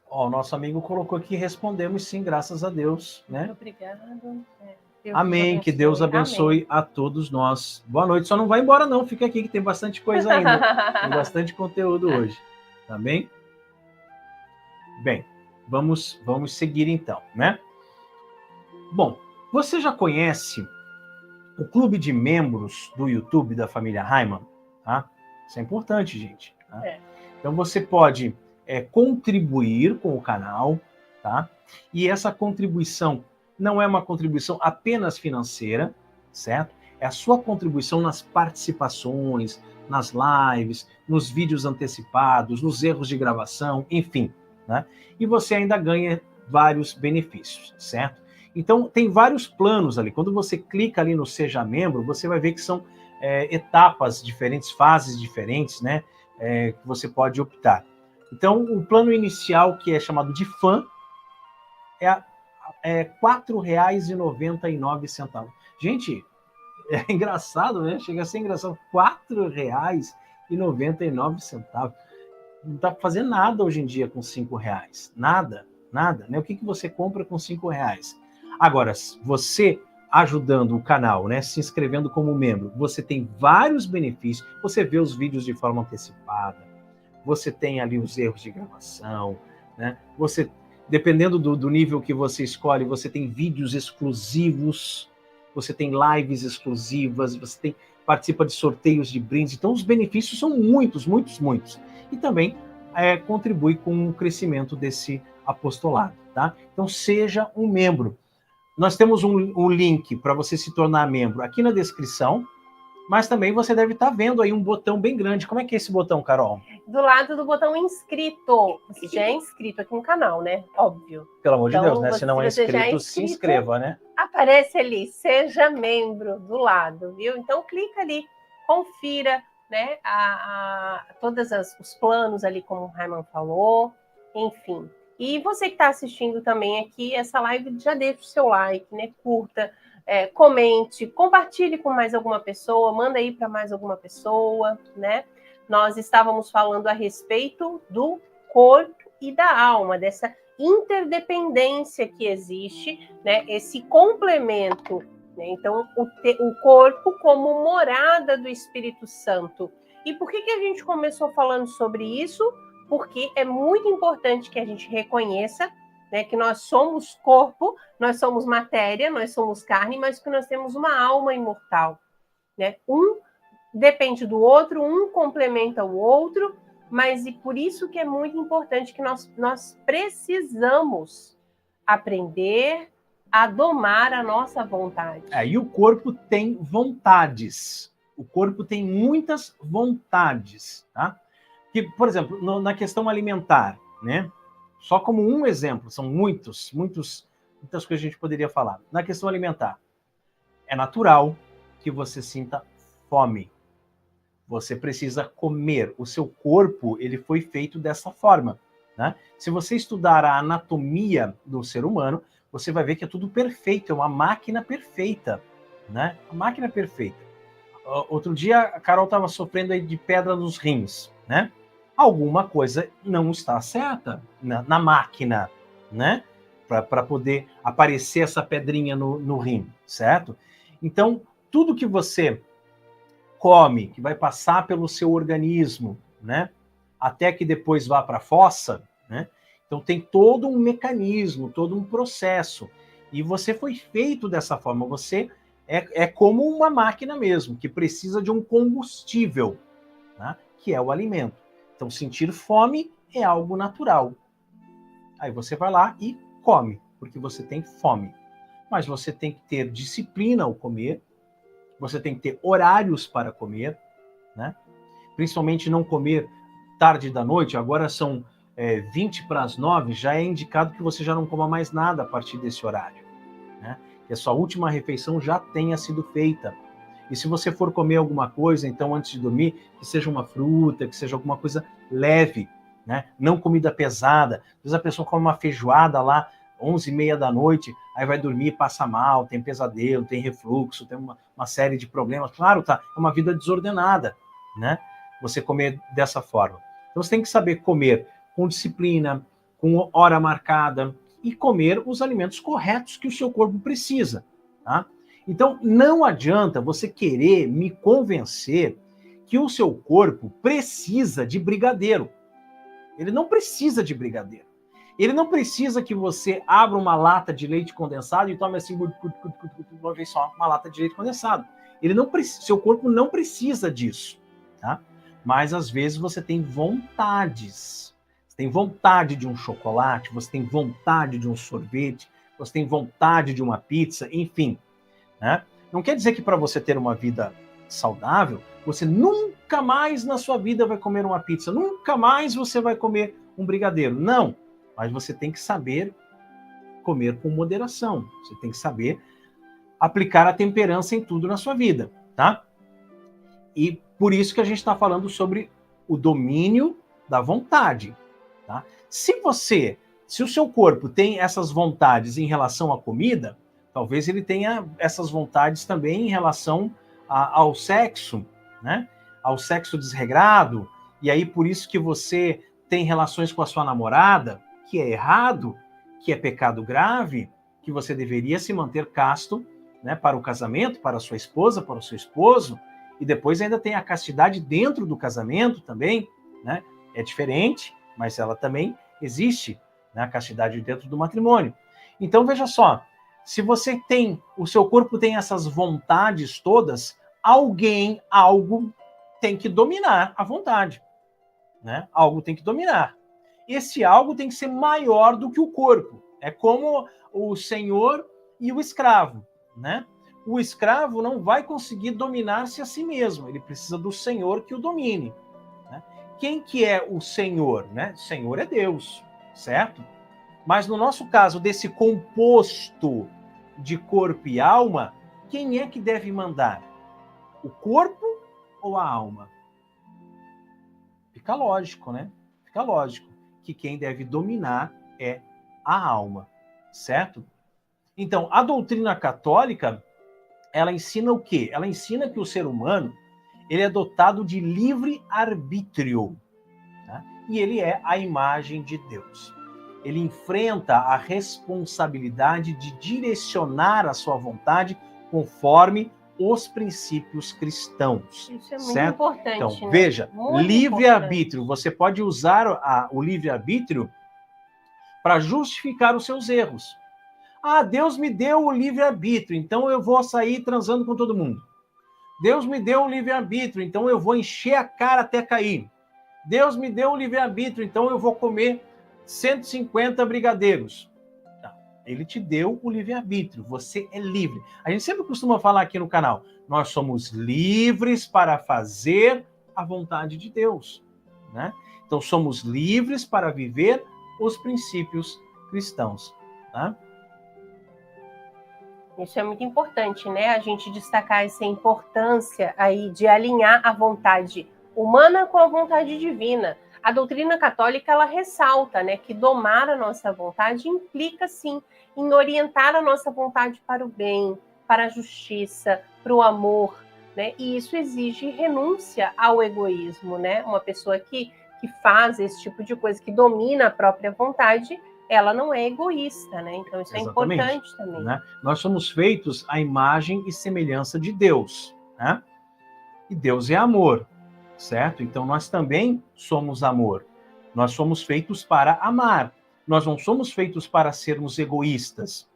Ó, o nosso amigo colocou aqui, respondemos sim, graças a Deus, né? Obrigada. Amém, que Deus abençoe a todos nós. Boa noite, só não vai embora não, fica aqui que tem bastante coisa ainda, tem bastante conteúdo hoje, tá bem? Bem, vamos seguir então, né? Bom, você já conhece o clube de membros do YouTube da família Reimann? Tá? Isso é importante, gente. Tá? Então você pode contribuir com o canal, tá? E essa contribuição não é uma contribuição apenas financeira, certo? É a sua contribuição nas participações, nas lives, nos vídeos antecipados, nos erros de gravação, enfim, né? E você ainda ganha vários benefícios, certo? Então, tem vários planos ali. Quando você clica ali no Seja Membro, você vai ver que são etapas diferentes, fases diferentes, né? Que você pode optar. Então, o plano inicial, que é chamado de fã, é R$ 4,99. Gente, é engraçado, né? Chega a ser engraçado. R$ 4,99. Não dá para fazer nada hoje em dia com R$ 5. Nada, nada. Né? O que você compra com R$ 5? Agora, você ajudando o canal, né, se inscrevendo como membro, você tem vários benefícios. Você vê os vídeos de forma antecipada. Você tem ali os erros de gravação, né? Você, dependendo do nível que você escolhe, você tem vídeos exclusivos, você tem lives exclusivas, você participa de sorteios de brindes. Então, os benefícios são muitos, muitos, muitos. E também contribui com o crescimento desse apostolado, tá? Então, seja um membro. Nós temos um link para você se tornar membro aqui na descrição, mas também você deve estar vendo aí um botão bem grande. Como é que é esse botão, Carol? Do lado do botão inscrito. Você já é inscrito aqui no canal, né? Óbvio. Pelo amor de Deus, né? Se não é inscrito, se inscreva, né? Aparece ali, seja membro do lado, viu? Então clica ali, confira, né? Todos os planos ali, como o Reimann falou, enfim. E você que está assistindo também aqui essa live, já deixa o seu like, né? Curta, comente, compartilhe com mais alguma pessoa, manda aí para mais alguma pessoa, né? Nós estávamos falando a respeito do corpo e da alma, dessa interdependência que existe, né? Esse complemento, né? Então, o corpo como morada do Espírito Santo. E por que a gente começou falando sobre isso? Porque é muito importante que a gente reconheça, né, que nós somos corpo, nós somos matéria, nós somos carne, mas que nós temos uma alma imortal, né? Um depende do outro, um complementa o outro, mas e por isso que é muito importante que nós precisamos aprender a domar a nossa vontade. E o corpo tem vontades. O corpo tem muitas vontades, tá? Que, por exemplo, na questão alimentar, né? Só como um exemplo, são muitas coisas que a gente poderia falar. Na questão alimentar, é natural que você sinta fome. Você precisa comer. O seu corpo, ele foi feito dessa forma, né? Se você estudar a anatomia do ser humano, você vai ver que é tudo perfeito, é uma máquina perfeita, né? Uma máquina perfeita. Outro dia, a Carol estava sofrendo aí de pedra nos rins, né? Alguma coisa não está certa na máquina, né? Para poder aparecer essa pedrinha no rim, certo? Então, tudo que você come, que vai passar pelo seu organismo, né? Até que depois vá para a fossa, né? Então, tem todo um mecanismo, todo um processo. E você foi feito dessa forma. Você é como uma máquina mesmo, que precisa de um combustível, né? Que é o alimento. Então, sentir fome é algo natural. Aí você vai lá e come, porque você tem fome. mas você tem que ter disciplina ao comer, você tem que ter horários para comer, né? Principalmente não comer tarde da noite. Agora são 20 para as 9, já é indicado que você já não coma mais nada a partir desse horário, né? Que a sua última refeição já tenha sido feita. E se você for comer alguma coisa, então antes de dormir, que seja uma fruta, que seja alguma coisa leve, né? Não comida pesada. Às vezes a pessoa come uma feijoada lá, 11h30 da noite, aí vai dormir, passa mal, tem pesadelo, tem refluxo, tem uma série de problemas. Claro, tá, é uma vida desordenada, né? Você comer dessa forma. Então você tem que saber comer com disciplina, com hora marcada e comer os alimentos corretos que o seu corpo precisa, tá? Então não adianta você querer me convencer que o seu corpo precisa de brigadeiro. Ele não precisa de brigadeiro. Ele não precisa que você abra uma lata de leite condensado e tome assim, uma vez só, uma lata de leite condensado. Seu corpo não precisa disso, tá? Mas às vezes você tem vontades. Você tem vontade de um chocolate, você tem vontade de um sorvete, você tem vontade de uma pizza, enfim, né? Não quer dizer que para você ter uma vida saudável, você nunca mais na sua vida vai comer uma pizza, nunca mais você vai comer um brigadeiro. Não. Mas você tem que saber comer com moderação. Você tem que saber aplicar a temperança em tudo na sua vida, tá? E por isso que a gente está falando sobre o domínio da vontade, tá? Se o seu corpo tem essas vontades em relação à comida, talvez ele tenha essas vontades também em relação ao sexo, né? Ao sexo desregrado, e aí por isso que você tem relações com a sua namorada, que é errado, que é pecado grave, que você deveria se manter casto, né, para o casamento, para a sua esposa, para o seu esposo, e depois ainda tem a castidade dentro do casamento também, né? É diferente, mas ela também existe, né, a castidade dentro do matrimônio. Então veja só, se você tem, o seu corpo tem essas vontades todas, algo tem que dominar a vontade, né? Algo tem que dominar. Esse algo tem que ser maior do que o corpo. É como o senhor e o escravo, né? O escravo não vai conseguir dominar-se a si mesmo. Ele precisa do senhor que o domine, né? Quem que é o senhor, né? O senhor é Deus, certo? Mas no nosso caso, desse composto de corpo e alma, quem é que deve mandar? O corpo ou a alma? Fica lógico, né? Fica lógico que quem deve dominar é a alma, certo? Então, a doutrina católica, ela ensina o quê? Ela ensina que o ser humano, ele é dotado de livre arbítrio, tá? E ele é a imagem de Deus. Ele enfrenta a responsabilidade de direcionar a sua vontade conforme os princípios cristãos. Isso é muito certo? importante. Então, né? veja, Muito livre-arbítrio. importante. Você pode usar o livre-arbítrio para justificar os seus erros. Ah, Deus me deu o livre-arbítrio, então eu vou sair transando com todo mundo. Deus me deu o livre-arbítrio, então eu vou encher a cara até cair. Deus me deu o livre-arbítrio, então eu vou comer 150 brigadeiros. Ele te deu o livre-arbítrio, você é livre. A gente sempre costuma falar aqui no canal, nós somos livres para fazer a vontade de Deus, né? Então somos livres para viver os princípios cristãos, tá? Isso é muito importante, né? A gente destacar essa importância aí de alinhar a vontade humana com a vontade divina. A doutrina católica, ela ressalta, né, que domar a nossa vontade implica, sim, em orientar a nossa vontade para o bem, para a justiça, para o amor, né? E isso exige renúncia ao egoísmo, né? Uma pessoa que faz esse tipo de coisa, que domina a própria vontade, ela não é egoísta, né? Então isso Exatamente, é importante também. Né? Nós somos feitos à imagem e semelhança de Deus, né? E Deus é amor, certo? Então nós também somos amor. Nós somos feitos para amar. Nós não somos feitos para sermos egoístas.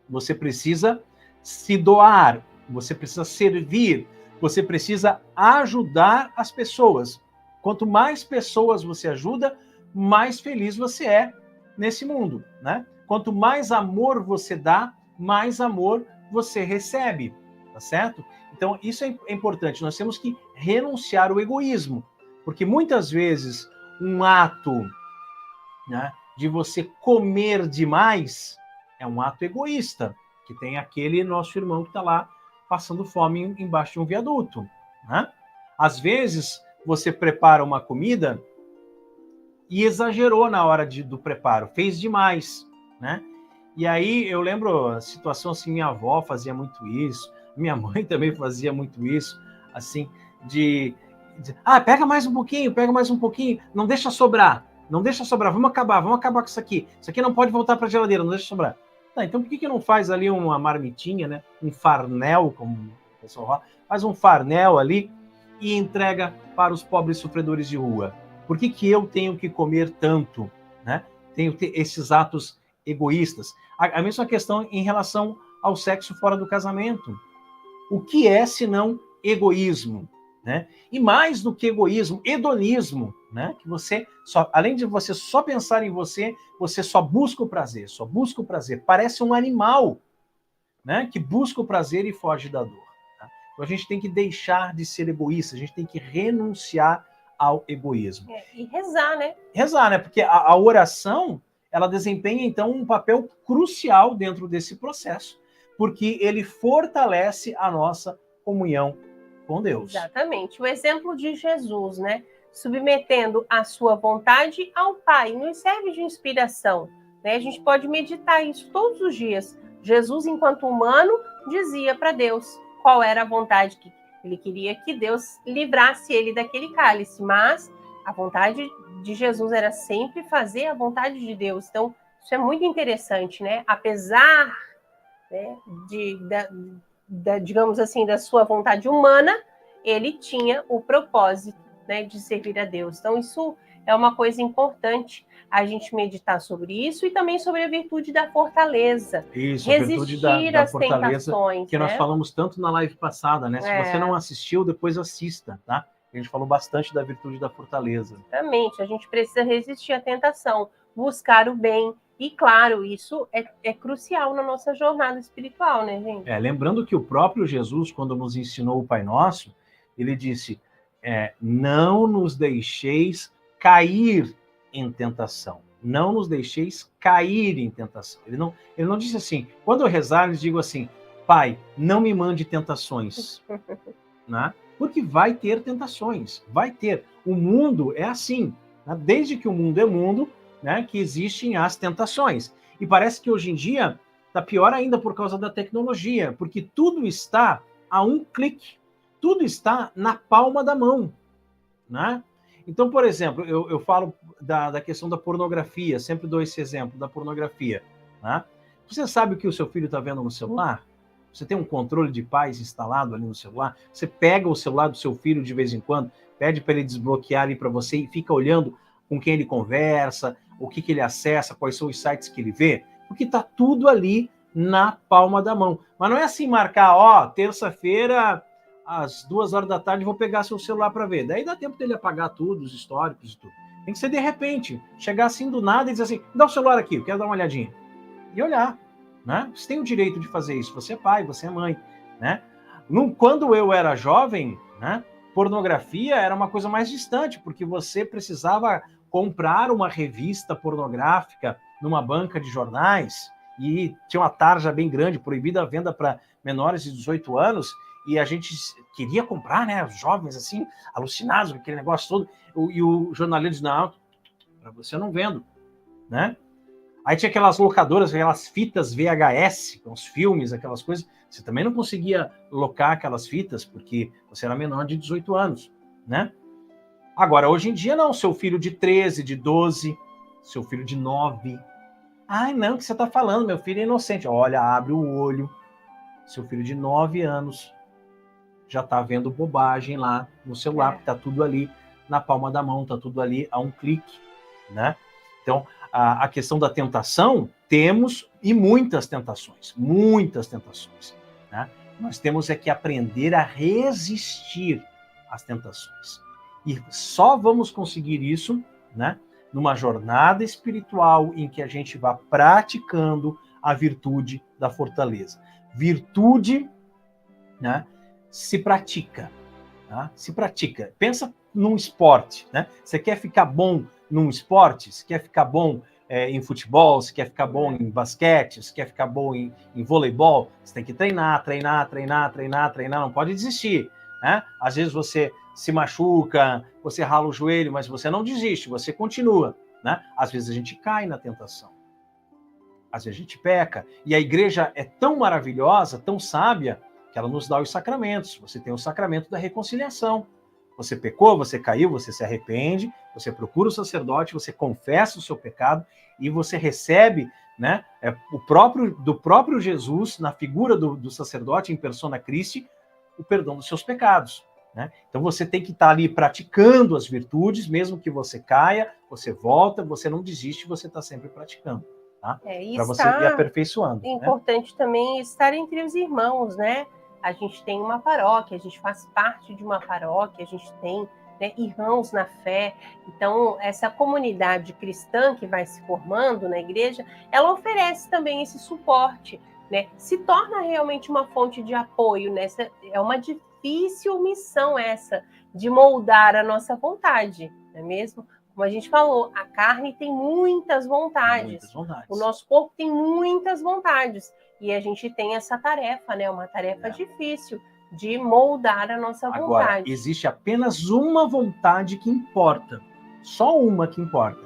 Você precisa se doar, você precisa servir, você precisa ajudar as pessoas. Quanto mais pessoas você ajuda, mais feliz você é nesse mundo, né? Quanto mais amor você dá, mais amor você recebe, tá certo? Então, isso é importante. Nós temos que renunciar ao egoísmo, porque muitas vezes um ato, né, de você comer demais é um ato egoísta, que tem aquele nosso irmão que está lá passando fome embaixo de um viaduto, né? Às vezes, você prepara uma comida e exagerou na hora do preparo, fez demais, né? E aí eu lembro a situação assim, minha avó fazia muito isso, minha mãe também fazia muito isso, assim, pega mais um pouquinho, não deixa sobrar, vamos acabar com isso aqui não pode voltar para a geladeira, não deixa sobrar. Tá, então por que não faz ali uma marmitinha, né? Um farnel, como o pessoal fala, faz um farnel ali e entrega para os pobres sofredores de rua? Por que eu tenho que comer tanto, né? Tenho que ter esses atos egoístas. A mesma questão em relação ao sexo fora do casamento. O que é, senão, egoísmo? Né? E mais do que egoísmo, hedonismo, né? Que você além de você só pensar em você, você só busca o prazer. Parece um animal, né? Que busca o prazer e foge da dor. Tá? Então a gente tem que deixar de ser egoísta, a gente tem que renunciar ao egoísmo. E rezar, né? Rezar, né? Porque a oração, ela desempenha, então, um papel crucial dentro desse processo, porque ele fortalece a nossa comunhão com Deus. Exatamente. O exemplo de Jesus, né? Submetendo a sua vontade ao Pai, nos serve de inspiração. Né? A gente pode meditar isso todos os dias. Jesus, enquanto humano, dizia para Deus qual era a vontade que ele queria que Deus livrasse ele daquele cálice, mas a vontade de Jesus era sempre fazer a vontade de Deus. Então, isso é muito interessante, né? Apesar, né, digamos assim, da sua vontade humana, ele tinha o propósito, né, de servir a Deus. Então, isso é uma coisa importante a gente meditar sobre isso e também sobre a virtude da fortaleza. Isso, a virtude da fortaleza, tentações, que nós falamos tanto na live passada, né? Se você não assistiu, depois assista, tá? A gente falou bastante da virtude da fortaleza. Exatamente, a gente precisa resistir à tentação, buscar o bem. E, claro, isso é crucial na nossa jornada espiritual, né, gente? Lembrando que o próprio Jesus, quando nos ensinou o Pai Nosso, ele disse, não nos deixeis cair em tentação. Não nos deixeis cair em tentação. Ele não disse assim, quando eu rezar, eu digo assim, Pai, não me mande tentações. Né? Porque vai ter tentações, vai ter. O mundo é assim. Né? Desde que o mundo é mundo, né, que existem as tentações. E parece que hoje em dia está pior ainda por causa da tecnologia, porque tudo está a um clique, tudo está na palma da mão. Né? Então, por exemplo, eu falo da questão da pornografia, sempre dou esse exemplo da pornografia. Né? Você sabe o que o seu filho está vendo no celular? Você tem um controle de paz instalado ali no celular? Você pega o celular do seu filho de vez em quando, pede para ele desbloquear ali para você e fica olhando com quem ele conversa, o que ele acessa, quais são os sites que ele vê? Porque está tudo ali na palma da mão. Mas não é assim marcar, terça-feira, às 2h da tarde, vou pegar seu celular para ver. Daí dá tempo dele apagar tudo, os históricos e tudo. Tem que ser de repente, chegar assim do nada e dizer assim, dá o celular aqui, eu quero dar uma olhadinha. E olhar. Né? Você tem o direito de fazer isso, você é pai, você é mãe. Né? Quando eu era jovem, né, pornografia era uma coisa mais distante, porque você precisava comprar uma revista pornográfica numa banca de jornais e tinha uma tarja bem grande, proibida a venda para menores de 18 anos, e a gente queria comprar, né, os jovens assim, alucinados com aquele negócio todo, e o jornaleiro disse, não, para você eu não vendo, né? Aí tinha aquelas locadoras, aquelas fitas VHS, com os filmes, aquelas coisas. Você também não conseguia locar aquelas fitas, porque você era menor de 18 anos, né? Agora, hoje em dia, não. Seu filho de 13, de 12, seu filho de 9. Ai, não, o que você está falando? Meu filho é inocente. Olha, abre o olho. Seu filho de 9 anos já está vendo bobagem lá no celular, porque está tudo ali na palma da mão, está tudo ali a um clique, né? Então, a questão da tentação, temos e muitas tentações. Né? Nós temos que aprender a resistir às tentações. E só vamos conseguir isso, né, numa jornada espiritual em que a gente vá praticando a virtude da fortaleza. Virtude, né, se pratica. Tá? Se pratica. Pensa num esporte. Né? Você quer ficar bom num esporte? Você quer ficar bom em futebol? Você quer ficar bom em basquete? Você quer ficar bom em voleibol? Você tem que treinar, não pode desistir. Né? Às vezes você se machuca, você rala o joelho, mas você não desiste, você continua. Né? Às vezes a gente cai na tentação. Às vezes a gente peca. E a igreja é tão maravilhosa, tão sábia, que ela nos dá os sacramentos. Você tem o sacramento da reconciliação. Você pecou, você caiu, você se arrepende, você procura o sacerdote, você confessa o seu pecado e você recebe, né, do próprio Jesus, na figura do sacerdote, em persona Christi, o perdão dos seus pecados. Né? Então você tem que estar ali praticando as virtudes, mesmo que você caia, você volta, você não desiste, você está sempre praticando. Tá? Para você ir aperfeiçoando. É importante, né? Também estar entre os irmãos, né? A gente tem uma paróquia, a gente faz parte de uma paróquia, a gente tem, né, irmãos na fé. Então, essa comunidade cristã que vai se formando na igreja, ela oferece também esse suporte, né? Se torna realmente uma fonte de apoio, né? É uma difícil missão essa, de moldar a nossa vontade, não é mesmo? Como a gente falou, a carne tem muitas vontades. O nosso corpo tem muitas vontades. E a gente tem essa tarefa, né? Uma tarefa difícil de moldar a nossa vontade. Agora, existe apenas uma vontade que importa. Só uma que importa.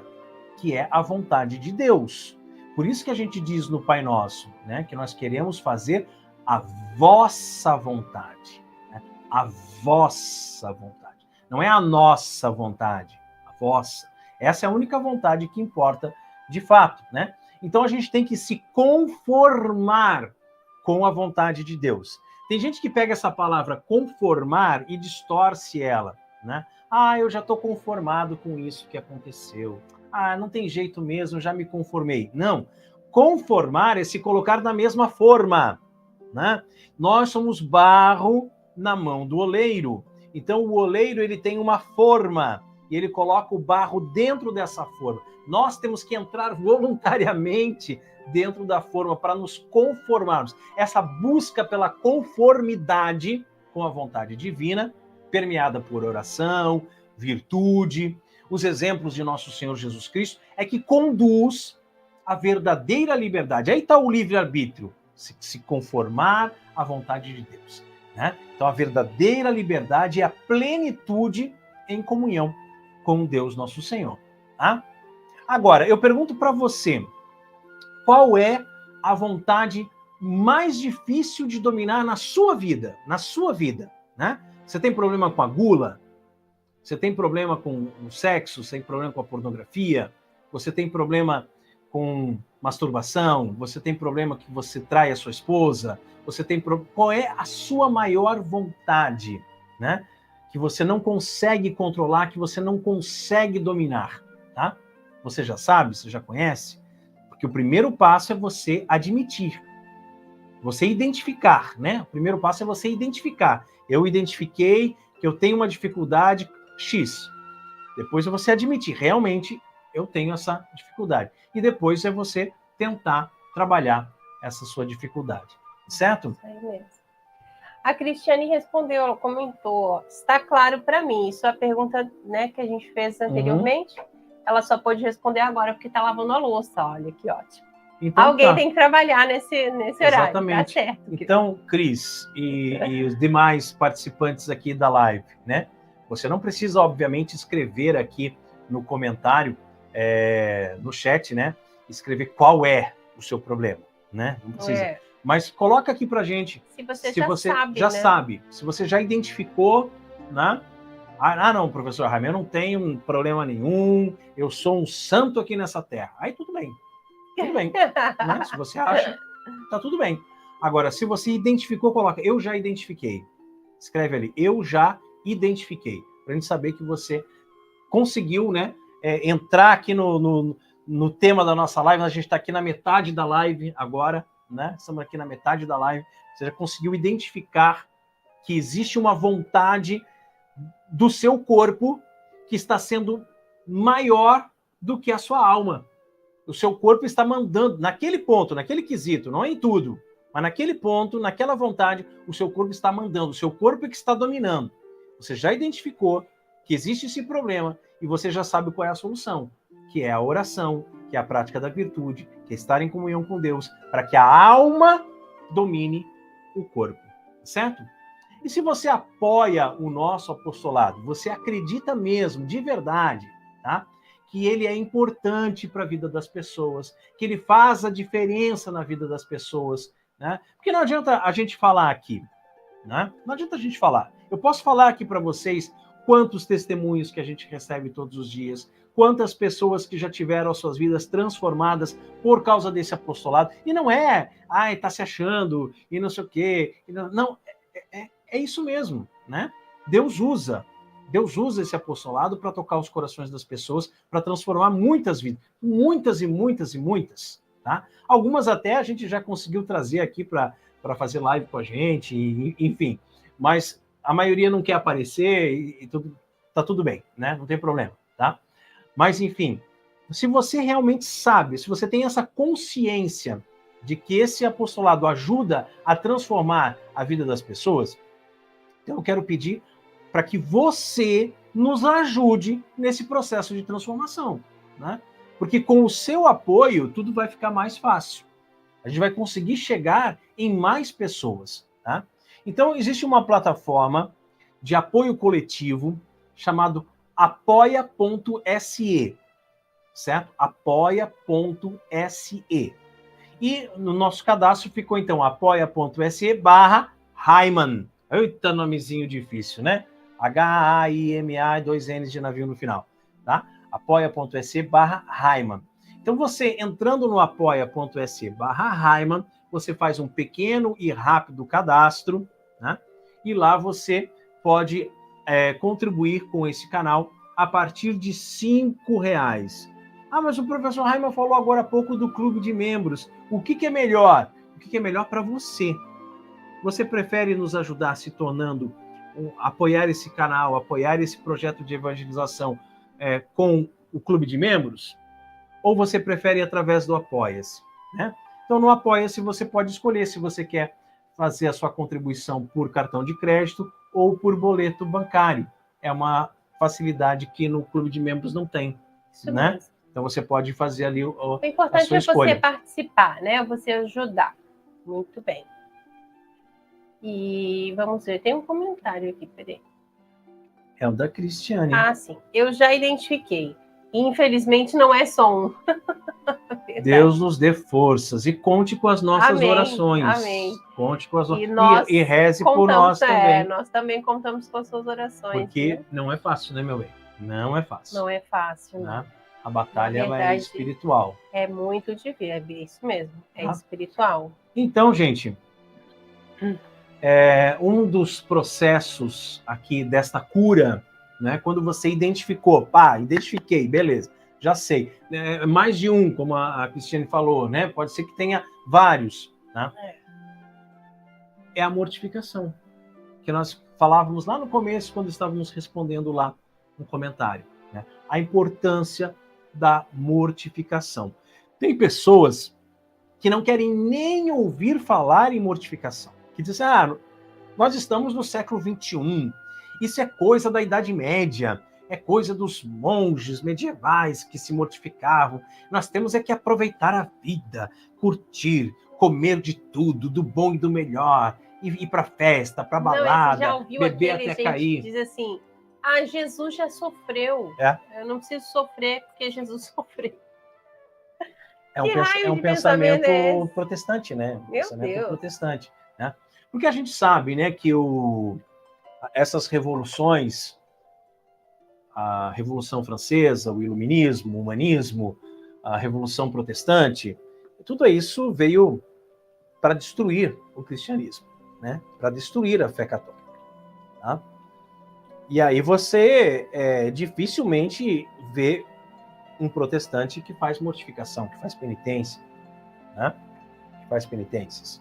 Que é a vontade de Deus. Por isso que a gente diz no Pai Nosso, né? Que nós queremos fazer a vossa vontade. Né? A vossa vontade. Não é a nossa vontade. Vossa. Essa é a única vontade que importa de fato, né? Então a gente tem que se conformar com a vontade de Deus. Tem gente que pega essa palavra conformar e distorce ela, né? Ah, eu já estou conformado com isso que aconteceu. Ah, não tem jeito mesmo, já me conformei. Não. Conformar é se colocar na mesma forma, né? Nós somos barro na mão do oleiro. Então o oleiro, ele tem uma forma e ele coloca o barro dentro dessa forma. Nós temos que entrar voluntariamente dentro da forma para nos conformarmos. Essa busca pela conformidade com a vontade divina, permeada por oração, virtude, os exemplos de nosso Senhor Jesus Cristo, é que conduz à verdadeira liberdade. Aí está o livre-arbítrio, se conformar à vontade de Deus. Né? Então a verdadeira liberdade é a plenitude em comunhão com Deus nosso Senhor. Tá? Agora, eu pergunto para você, qual é a vontade mais difícil de dominar na sua vida? Na sua vida, né? Você tem problema com a gula? Você tem problema com o sexo? Você tem problema com a pornografia? Você tem problema com masturbação? Você tem problema que você trai a sua esposa? Você tem qual é a sua maior vontade, né? Que você não consegue controlar, que você não consegue dominar, tá? Você já sabe, você já conhece? Porque o primeiro passo é você admitir, você identificar, né? O primeiro passo é você identificar. Eu identifiquei que eu tenho uma dificuldade X. Depois é você admitir, realmente eu tenho essa dificuldade. E depois é você tentar trabalhar essa sua dificuldade, certo? É isso mesmo. A Cristiane respondeu, ela comentou, está claro para mim. Isso é a pergunta, né, que a gente fez anteriormente. Ela só pôde responder agora porque está lavando a louça. Olha, que ótimo. Então, alguém tem que trabalhar nesse horário. Exatamente. Tá certo. Então, Cris e os demais participantes aqui da live, né? Você não precisa, obviamente, escrever aqui no comentário, no chat, né? Escrever qual é o seu problema, né? Não precisa. Mas coloca aqui pra gente. Se você já sabe, se você já identificou, né? Ah, não, professor Jaime, eu não tenho problema nenhum, eu sou um santo aqui nessa terra. Aí tudo bem. Tudo bem. Né? Se você acha, tá tudo bem. Agora, se você identificou, coloca, eu já identifiquei. Escreve ali, eu já identifiquei. Pra gente saber que você conseguiu, né, entrar aqui no tema da nossa live. A gente está aqui na metade da live agora, né? Estamos aqui na metade da live. Você já conseguiu identificar que existe uma vontade do seu corpo que está sendo maior do que a sua alma. o seu corpo está mandando, naquele ponto, naquele quesito, não é em tudo, mas naquele ponto, naquela vontade, o seu corpo está mandando, o seu corpo é que está dominando. Você já identificou que existe esse problema e você já sabe qual é a solução, que é a oração, que é a prática da virtude, que é estar em comunhão com Deus, para que a alma domine o corpo, certo? E se você apoia o nosso apostolado, você acredita mesmo, de verdade, tá? Que ele é importante para a vida das pessoas, que ele faz a diferença na vida das pessoas, né? Porque não adianta a gente falar aqui, né? Não adianta a gente falar. Eu posso falar aqui para vocês quantos testemunhos que a gente recebe todos os dias, quantas pessoas que já tiveram as suas vidas transformadas por causa desse apostolado. E não é, tá se achando, e não sei o quê. Não, é isso mesmo, né? Deus usa esse apostolado para tocar os corações das pessoas, para transformar muitas vidas, muitas e muitas e muitas, tá? Algumas até a gente já conseguiu trazer aqui para fazer live com a gente, enfim. Mas a maioria não quer aparecer e tá tudo bem, né? Não tem problema, tá? Mas, enfim, se você realmente sabe, se você tem essa consciência de que esse apostolado ajuda a transformar a vida das pessoas, então eu quero pedir para que você nos ajude nesse processo de transformação, né? Porque com o seu apoio, tudo vai ficar mais fácil. A gente vai conseguir chegar em mais pessoas, tá? Então, existe uma plataforma de apoio coletivo chamado apoia.se, certo? apoia.se. E no nosso cadastro ficou, então, apoia.se/Heimann. Eita, nomezinho difícil, né? H-A-I-M-A, 2 N's de navio no final, tá? apoia.se/Heimann. Então, você entrando no apoia.se/Heimann, você faz um pequeno e rápido cadastro, né? E lá você pode contribuir com esse canal a partir de R$5. Ah, mas o professor Heimann falou agora há pouco do clube de membros. O que é melhor? O que é melhor para você? Você prefere nos ajudar se tornando, apoiar esse canal, apoiar esse projeto de evangelização com o clube de membros? Ou você prefere através do Apoia-se, né? Então, no Apoia-se, você pode escolher se você quer fazer a sua contribuição por cartão de crédito ou por boleto bancário. É uma facilidade que no clube de membros não tem, Isso né? Mesmo. Então, você pode fazer ali a sua escolha. O importante é você participar, né? Você ajudar. Muito bem. E vamos ver, tem um comentário aqui, peraí. É o da Cristiane. Ah, sim. Eu já identifiquei. Infelizmente, não é só um. Deus nos dê forças e conte com as nossas orações. Amém. Conte com as e reze por nós também. Nós também contamos com as suas orações. Porque não é fácil, né, meu bem? Não é fácil. Não é fácil, né? A batalha ela é espiritual. É muito difícil, é isso mesmo. É espiritual. Então, gente, um dos processos aqui desta cura, né? Quando você identificou, identifiquei, beleza, já sei. Mais de um, como a Cristiane falou, né? Pode ser que tenha vários, né? É a mortificação, que nós falávamos lá no começo, quando estávamos respondendo lá no comentário, né? A importância da mortificação. Tem pessoas que não querem nem ouvir falar em mortificação, que dizem, nós estamos no século XXI, isso é coisa da Idade Média, é coisa dos monges medievais que se mortificavam, nós temos que aproveitar a vida, curtir, comer de tudo, do bom e do melhor, e ir para festa, para balada, já ouviu beber até cair. Diz assim, Jesus já sofreu, eu não preciso sofrer porque Jesus sofreu. É um pensamento protestante, né? Protestante, né? Porque a gente sabe, né, que essas revoluções, a Revolução Francesa, o Iluminismo, o Humanismo, a Revolução Protestante, tudo isso veio para destruir o cristianismo, né? Para destruir a fé católica. Tá? E aí você dificilmente vê um protestante que faz mortificação, que faz penitência, né? Que faz penitências.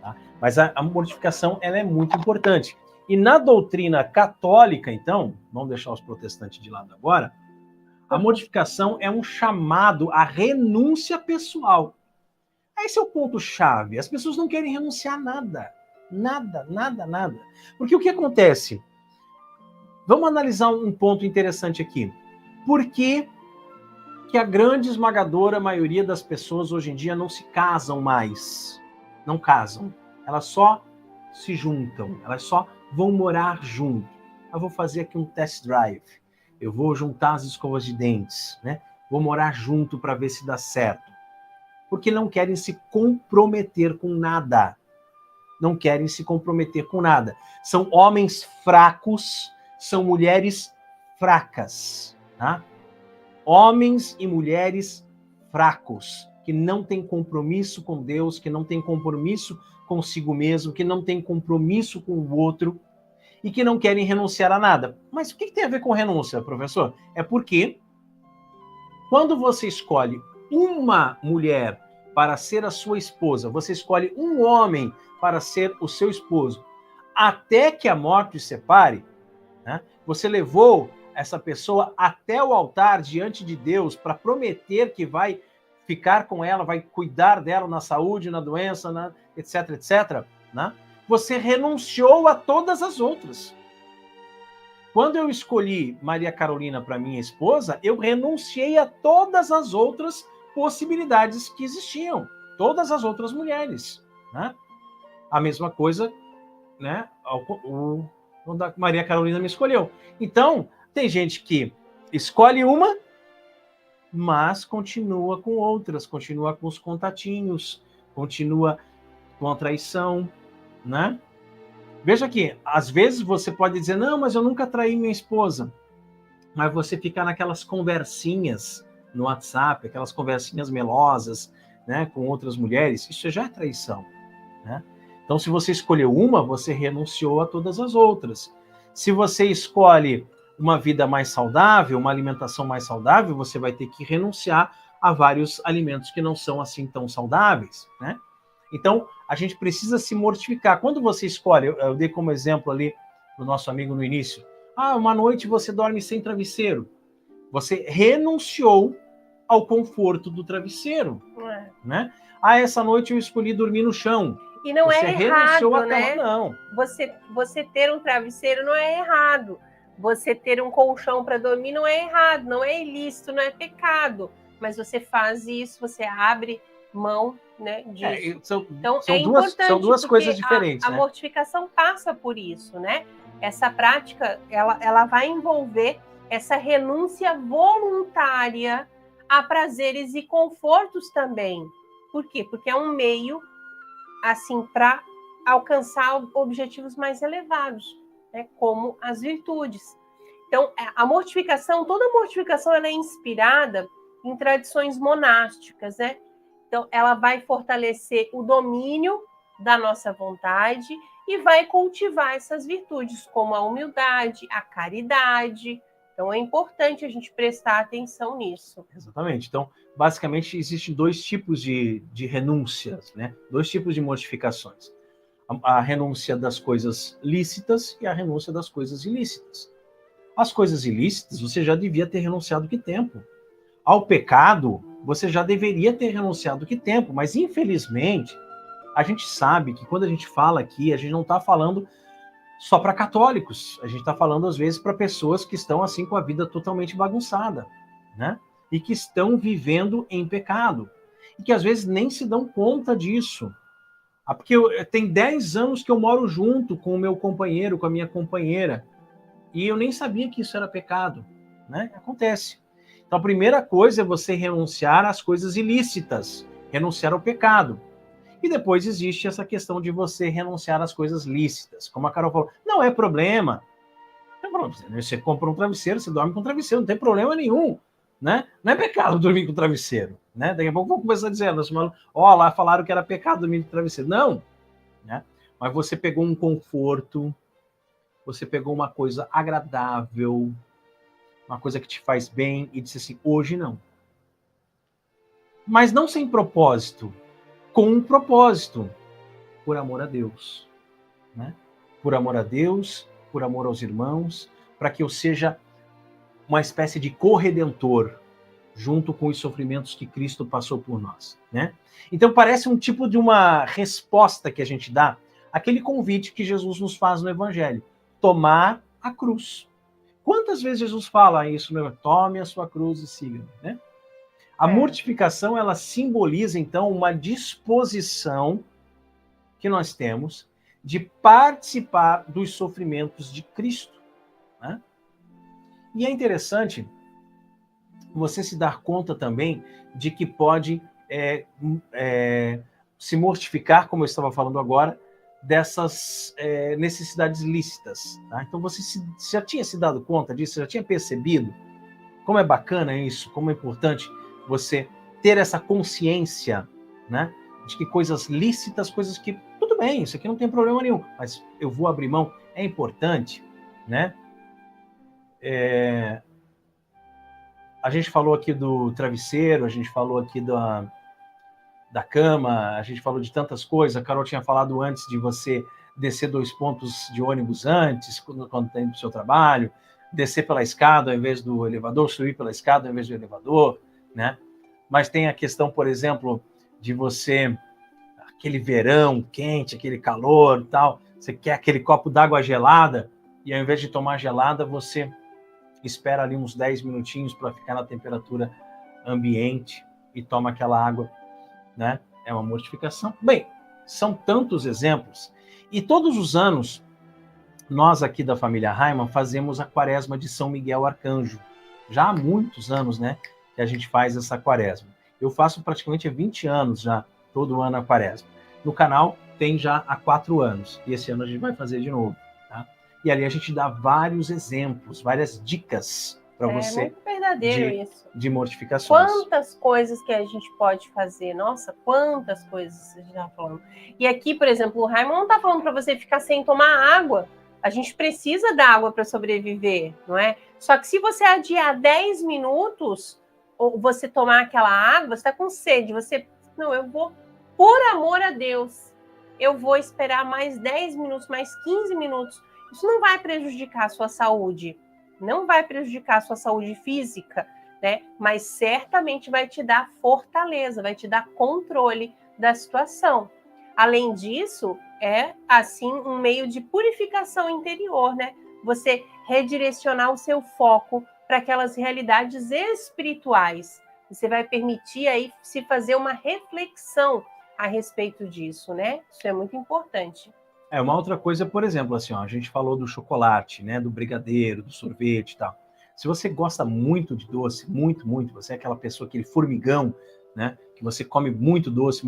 Tá? Mas a mortificação ela é muito importante. E na doutrina católica, então, vamos deixar os protestantes de lado agora, A mortificação é um chamado à renúncia pessoal. Esse é o ponto-chave. As pessoas não querem renunciar a nada. Nada, nada, nada. Porque o que acontece? Vamos analisar um ponto interessante aqui. Por que a grande esmagadora maioria das pessoas hoje em dia não se casam mais? Não casam. Elas só se juntam. Elas só vão morar junto. Eu vou fazer aqui um test drive. Eu vou juntar as escovas de dentes, né? Vou morar junto para ver se dá certo. Porque não querem se comprometer com nada. Não querem se comprometer com nada. São homens fracos, são mulheres fracas, tá? Homens e mulheres fracos, que não têm compromisso com Deus, que não têm compromisso consigo mesmo, que não têm compromisso com o outro e que não querem renunciar a nada. Mas o que tem a ver com renúncia, professor? É porque quando você escolhe uma mulher para ser a sua esposa, você escolhe um homem para ser o seu esposo, até que a morte os separe, né? Você levou essa pessoa até o altar diante de Deus para prometer que vai ficar com ela, vai cuidar dela na saúde, na doença, etc, etc, né? Você renunciou a todas as outras. Quando eu escolhi Maria Carolina para minha esposa, eu renunciei a todas as outras possibilidades que existiam, todas as outras mulheres, né? A mesma coisa, né? Quando a Maria Carolina me escolheu. Então, tem gente que escolhe uma, mas continua com outras, continua com os contatinhos, continua com a traição, né? Veja aqui, às vezes você pode dizer, não, mas eu nunca traí minha esposa. Mas você fica naquelas conversinhas no WhatsApp, aquelas conversinhas melosas, né, com outras mulheres, isso já é traição, né? Então, se você escolheu uma, você renunciou a todas as outras. Se você escolhe uma vida mais saudável, uma alimentação mais saudável, você vai ter que renunciar a vários alimentos que não são assim tão saudáveis, né? Então, a gente precisa se mortificar. Quando você escolhe, eu dei como exemplo ali do nosso amigo no início, uma noite você dorme sem travesseiro. Você renunciou ao conforto do travesseiro, né? Essa noite eu escolhi dormir no chão. E não você é errado, né? Não. Você ter um travesseiro não é errado. Você ter um colchão para dormir não é errado, não é ilícito, não é pecado. Mas você faz isso, você abre mão, né, disso. Então, são duas coisas diferentes. A mortificação passa por isso, né? Essa prática, ela vai envolver essa renúncia voluntária a prazeres e confortos também. Por quê? Porque é um meio, assim, para alcançar objetivos mais elevados, né? Como as virtudes. Então, a mortificação, toda mortificação, ela é inspirada em tradições monásticas, né? Então, ela vai fortalecer o domínio da nossa vontade e vai cultivar essas virtudes, como a humildade, a caridade. Então, é importante a gente prestar atenção nisso. Exatamente. Então, basicamente, existem dois tipos de renúncias, né? Dois tipos de mortificações. A renúncia das coisas lícitas e a renúncia das coisas ilícitas. As coisas ilícitas, você já devia ter renunciado que tempo. Ao pecado, você já deveria ter renunciado que tempo, mas infelizmente, a gente sabe que quando a gente fala aqui, a gente não está falando só para católicos, a gente está falando às vezes para pessoas que estão assim com a vida totalmente bagunçada, né? E que estão vivendo em pecado, e que às vezes nem se dão conta disso. Porque tem 10 anos que eu moro junto com o meu companheiro, com a minha companheira, e eu nem sabia que isso era pecado, né? Acontece. Então, a primeira coisa é você renunciar às coisas ilícitas, renunciar ao pecado. E depois existe essa questão de você renunciar às coisas lícitas. Como a Carol falou, não é problema. Você compra um travesseiro, você dorme com um travesseiro, não tem problema nenhum, né? Não é pecado dormir com travesseiro, né? Daqui a pouco vou começar a dizer, lá falaram que era pecado dormir com travesseiro. Não, né? Mas você pegou um conforto, você pegou uma coisa agradável, uma coisa que te faz bem e disse assim, hoje não. Mas não sem propósito, com um propósito, por amor a Deus, né? Por amor a Deus, por amor aos irmãos, para que eu seja uma espécie de corredentor, junto com os sofrimentos que Cristo passou por nós, né? Então parece um tipo de uma resposta que a gente dá àquele convite que Jesus nos faz no Evangelho, tomar a cruz. Quantas vezes Jesus fala isso, meu? Tome a sua cruz e siga-me, né? A mortificação, ela simboliza, então, uma disposição que nós temos de participar dos sofrimentos de Cristo, né? E é interessante você se dar conta também de que pode se mortificar, como eu estava falando agora, dessas necessidades lícitas. Tá? Então você já tinha se dado conta disso, já tinha percebido como é bacana isso, como é importante você ter essa consciência, né, de que coisas lícitas, coisas que, tudo bem, isso aqui não tem problema nenhum, mas eu vou abrir mão, é importante, né? A gente falou aqui do travesseiro, a gente falou aqui da cama, a gente falou de tantas coisas. A Carol tinha falado antes de você descer 2 pontos de ônibus antes, quando está indo para o seu trabalho, descer pela escada ao invés do elevador, subir pela escada ao invés do elevador, né? Mas tem a questão, por exemplo, de você, aquele verão quente, aquele calor e tal, você quer aquele copo d'água gelada, e ao invés de tomar gelada, você espera ali uns 10 minutinhos para ficar na temperatura ambiente e toma aquela água, né? É uma mortificação. Bem, são tantos exemplos. E todos os anos, nós aqui da família Raimann fazemos a quaresma de São Miguel Arcanjo. Já há muitos anos, né, que a gente faz essa quaresma. Eu faço praticamente há 20 anos já, todo ano a quaresma. No canal tem já há 4 anos. E esse ano a gente vai fazer de novo. Tá? E ali a gente dá vários exemplos, várias dicas para você. É muito verdadeiro isso. De mortificações. Quantas coisas que a gente pode fazer. Nossa, quantas coisas a gente está falando. E aqui, por exemplo, o Raimann não está falando para você ficar sem tomar água. A gente precisa da água para sobreviver, não é? Só que se você adiar 10 minutos, ou você tomar aquela água, você está com sede, não, eu vou, por amor a Deus, eu vou esperar mais 10 minutos, mais 15 minutos. Isso não vai prejudicar a sua saúde, não vai prejudicar a sua saúde física, né? Mas certamente vai te dar fortaleza, vai te dar controle da situação. Além disso, é, assim, um meio de purificação interior, né? Você redirecionar o seu foco para aquelas realidades espirituais. Você vai permitir aí se fazer uma reflexão a respeito disso, né? Isso é muito importante. Uma outra coisa, por exemplo, assim, ó, a gente falou do chocolate, né? Do brigadeiro, do sorvete e tal. Se você gosta muito de doce, muito, muito, você é aquela pessoa, aquele formigão, né? Que você come muito doce,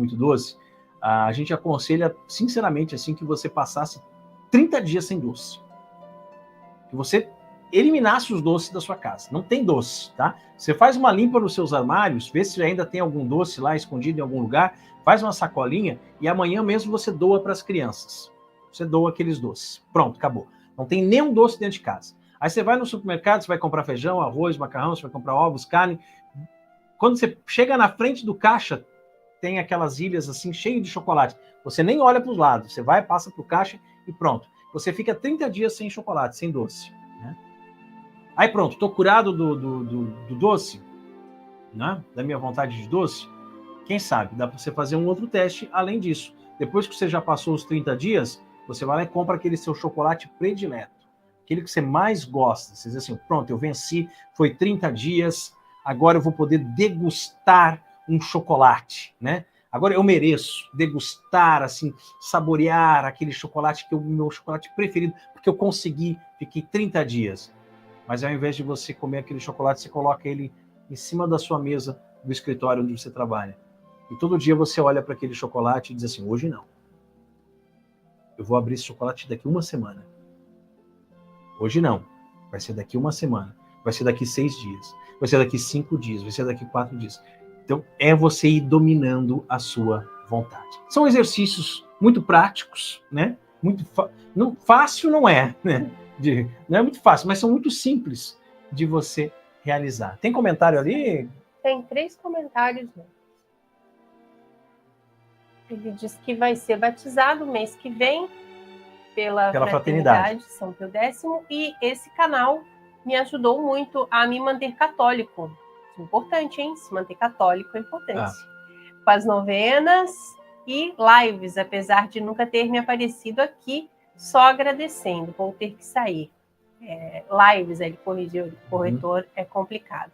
a gente aconselha, sinceramente, assim, que você passasse 30 dias sem doce. Que você eliminasse os doces da sua casa. Não tem doce, tá? Você faz uma limpa nos seus armários, vê se ainda tem algum doce lá escondido em algum lugar, faz uma sacolinha e amanhã mesmo você doa para as crianças. Você doa aqueles doces. Pronto, acabou. Não tem nenhum doce dentro de casa. Aí você vai no supermercado, você vai comprar feijão, arroz, macarrão, você vai comprar ovos, carne. Quando você chega na frente do caixa, tem aquelas ilhas assim, cheio de chocolate. Você nem olha para os lados, você vai, passa para o caixa e pronto. Você fica 30 dias sem chocolate, sem doce. Né? Aí pronto, estou curado do doce, né? Da minha vontade de doce. Quem sabe, dá para você fazer um outro teste além disso. Depois que você já passou os 30 dias, você vai lá e compra aquele seu chocolate predileto. Aquele que você mais gosta. Você diz assim, pronto, eu venci, foi 30 dias, agora eu vou poder degustar um chocolate, né? Agora eu mereço degustar, assim, saborear aquele chocolate que é o meu chocolate preferido, porque eu consegui, fiquei 30 dias. Mas ao invés de você comer aquele chocolate, você coloca ele em cima da sua mesa do escritório onde você trabalha. E todo dia você olha para aquele chocolate e diz assim, hoje não. Eu vou abrir esse chocolate daqui 1 semana. Hoje não. Vai ser daqui 1 semana. Vai ser daqui 6 dias. Vai ser daqui 5 dias. Vai ser daqui 4 dias. Então, é você ir dominando a sua vontade. São exercícios muito práticos, né? Fácil não é, né? Não é muito fácil, mas são muito simples de você realizar. Tem comentário ali? Tem 3 comentários. Né? Ele diz que vai ser batizado mês que vem pela Fraternidade São Pio X, e esse canal me ajudou muito a me manter católico. Importante, hein? Se manter católico é importante. Com as novenas e lives, apesar de nunca ter me aparecido aqui, só agradecendo. Vou ter que sair. Lives, ele corrigiu, o corretor, é complicado.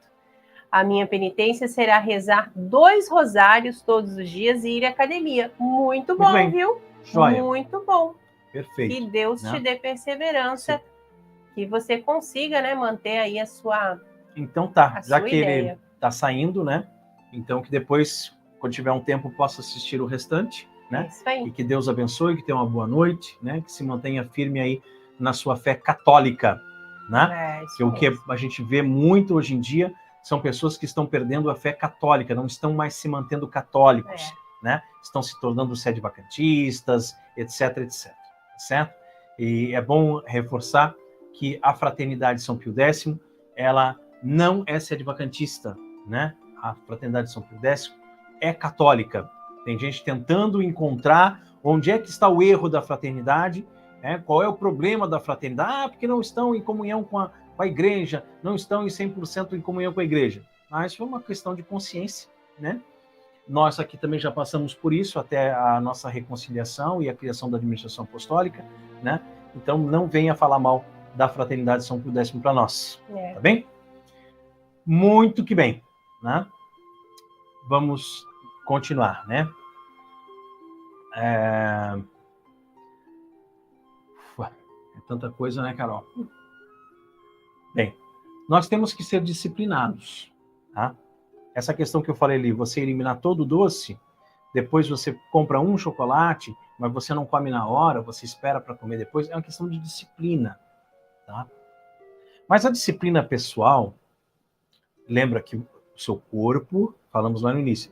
A minha penitência será rezar 2 rosários todos os dias e ir à academia. Muito bom, muito viu? Joia. Muito bom. Perfeito. Que Deus te dê perseverança, sim, que você consiga, né, manter aí a sua. Então tá, já que ideia. Ele tá saindo, né? Então que depois, quando tiver um tempo, possa assistir o restante, né? Isso aí. E que Deus abençoe, que tenha uma boa noite, né? Que se mantenha firme aí na sua fé católica, né? Que o que a gente vê muito hoje em dia são pessoas que estão perdendo a fé católica, não estão mais se mantendo católicos, né? Estão se tornando sede-vacantistas, etc, etc, certo? E é bom reforçar que a Fraternidade São Pio X, ela não é sede-vacantista, né? A Fraternidade São Pio X é católica. Tem gente tentando encontrar onde é que está o erro da fraternidade, né? Qual é o problema da fraternidade? Porque não estão em comunhão com a igreja, não estão em 100% em comunhão com a igreja. Mas foi uma questão de consciência, né? Nós aqui também já passamos por isso, até a nossa reconciliação e a criação da administração apostólica, né? Então não venha falar mal da Fraternidade São Pio X para nós, tá bem? Muito que bem, né? Vamos continuar, né? É tanta coisa, né, Carol? Bem, nós temos que ser disciplinados, tá? Essa questão que eu falei ali, você eliminar todo o doce, depois você compra um chocolate, mas você não come na hora, você espera para comer depois, é uma questão de disciplina, tá? Mas a disciplina pessoal, lembra que o seu corpo, falamos lá no início,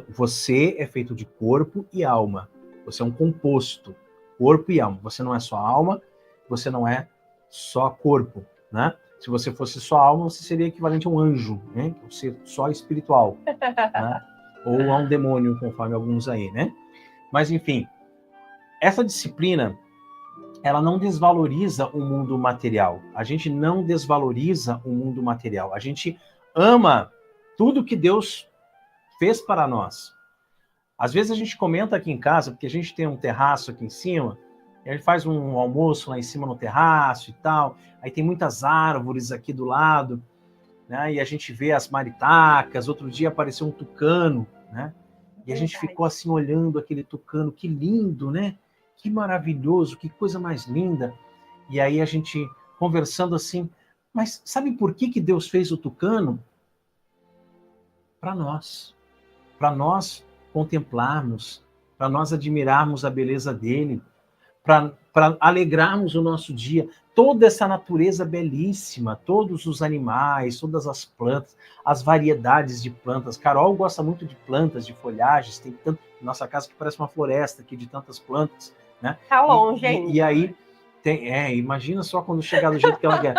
você é feito de corpo e alma. Você é um composto, corpo e alma. Você não é só alma, você não é só corpo, né? Se você fosse só alma, você seria equivalente a um anjo, né? Um ser só espiritual, né? Ou a um demônio, conforme alguns aí, né? Mas, enfim, essa disciplina, ela não desvaloriza o mundo material. A gente não desvaloriza o mundo material. A gente ama tudo que Deus fez para nós. Às vezes a gente comenta aqui em casa, porque a gente tem um terraço aqui em cima, e a gente faz um almoço lá em cima no terraço e tal, aí tem muitas árvores aqui do lado, né? E a gente vê as maritacas, outro dia apareceu um tucano, né? E a gente ficou assim olhando aquele tucano, que lindo, né? Que maravilhoso, que coisa mais linda. E aí a gente conversando assim, mas sabe por que Deus fez o tucano? Para nós contemplarmos, para nós admirarmos a beleza dele, para alegrarmos o nosso dia. Toda essa natureza belíssima, todos os animais, todas as plantas, as variedades de plantas. Carol gosta muito de plantas, de folhagens, tem tanto, nossa casa que parece uma floresta aqui de tantas plantas, né? Tá longe ainda. E aí imagina só quando chegar do jeito que ela quer.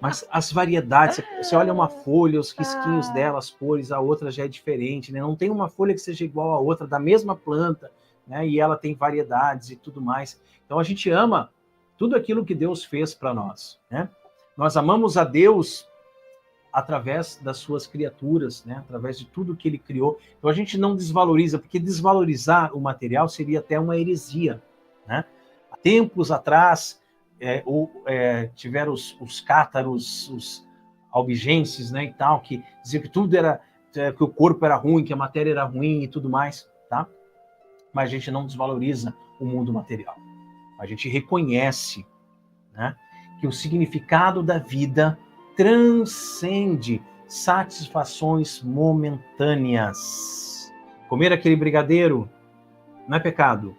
Mas as variedades, você olha uma folha, os risquinhos dela, as cores, a outra já é diferente, né? Não tem uma folha que seja igual à outra, da mesma planta, né? E ela tem variedades e tudo mais. Então a gente ama tudo aquilo que Deus fez para nós, né? Nós amamos a Deus através das suas criaturas, né? Através de tudo que ele criou. Então a gente não desvaloriza, porque desvalorizar o material seria até uma heresia, né? Há tempos atrás, tiveram os cátaros, os albigenses, né, e tal, que diziam que tudo era, que o corpo era ruim, que a matéria era ruim e tudo mais, tá? Mas a gente não desvaloriza o mundo material. A gente reconhece, né, que o significado da vida transcende satisfações momentâneas. Comer aquele brigadeiro não é pecado,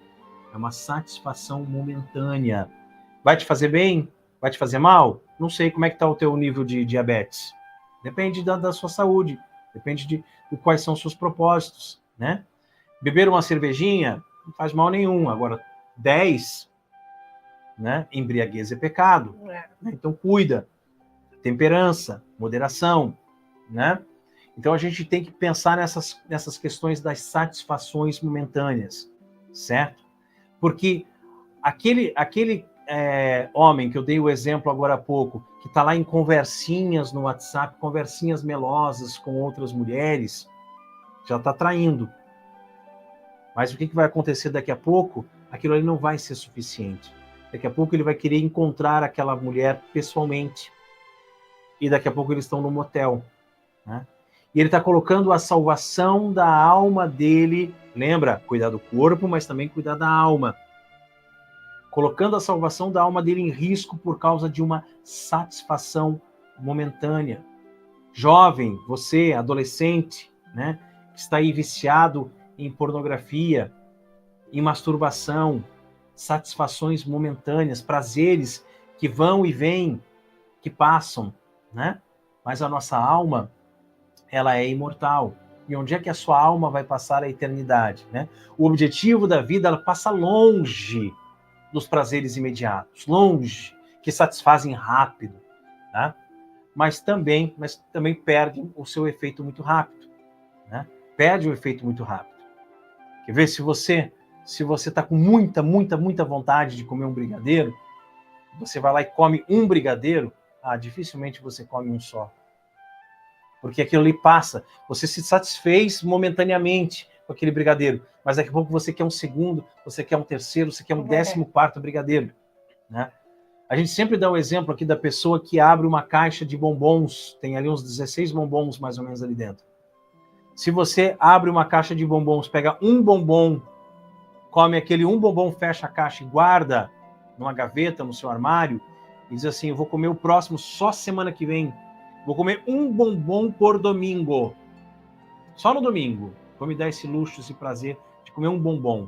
é uma satisfação momentânea. Vai te fazer bem? Vai te fazer mal? Não sei como é que está o teu nível de diabetes. Depende da sua saúde, depende de quais são os seus propósitos, né? Beber uma cervejinha não faz mal nenhum. Agora, 10, né? Embriaguez é pecado. Né? Então, cuida. Temperança, moderação, né? Então, a gente tem que pensar nessas questões das satisfações momentâneas, certo? Porque aquele homem, que eu dei o exemplo agora há pouco, que está lá em conversinhas no WhatsApp, conversinhas melosas com outras mulheres, já está traindo. Mas o que vai acontecer daqui a pouco? Aquilo ali não vai ser suficiente. Daqui a pouco ele vai querer encontrar aquela mulher pessoalmente. E daqui a pouco eles estão no motel, né? E ele está colocando a salvação da alma dele, lembra? Cuidar do corpo, mas também cuidar da alma. Colocando a salvação da alma dele em risco por causa de uma satisfação momentânea. Jovem, você, adolescente, né? Que está aí viciado em pornografia, em masturbação, satisfações momentâneas, prazeres que vão e vêm, que passam, né? Mas a nossa alma, ela é imortal. E onde é que a sua alma vai passar a eternidade, né? O objetivo da vida, ela passa longe dos prazeres imediatos, longe, que satisfazem rápido, tá? Mas também perde o seu efeito muito rápido, né? Perde o efeito muito rápido. Quer ver, se você está com muita vontade de comer um brigadeiro, você vai lá e come um brigadeiro, dificilmente você come um só. Porque aquilo ali passa. Você se satisfez momentaneamente com aquele brigadeiro, mas daqui a pouco você quer um segundo, você quer um terceiro, você quer um 14º brigadeiro, né? A gente sempre dá o exemplo aqui da pessoa que abre uma caixa de bombons, tem ali uns 16 bombons mais ou menos ali dentro. Se você abre uma caixa de bombons, pega um bombom, come aquele um bombom, fecha a caixa e guarda numa gaveta, no seu armário, e diz assim, eu vou comer o próximo só semana que vem. Vou comer um bombom por domingo. Só no domingo. Vou me dar esse luxo, esse prazer de comer um bombom,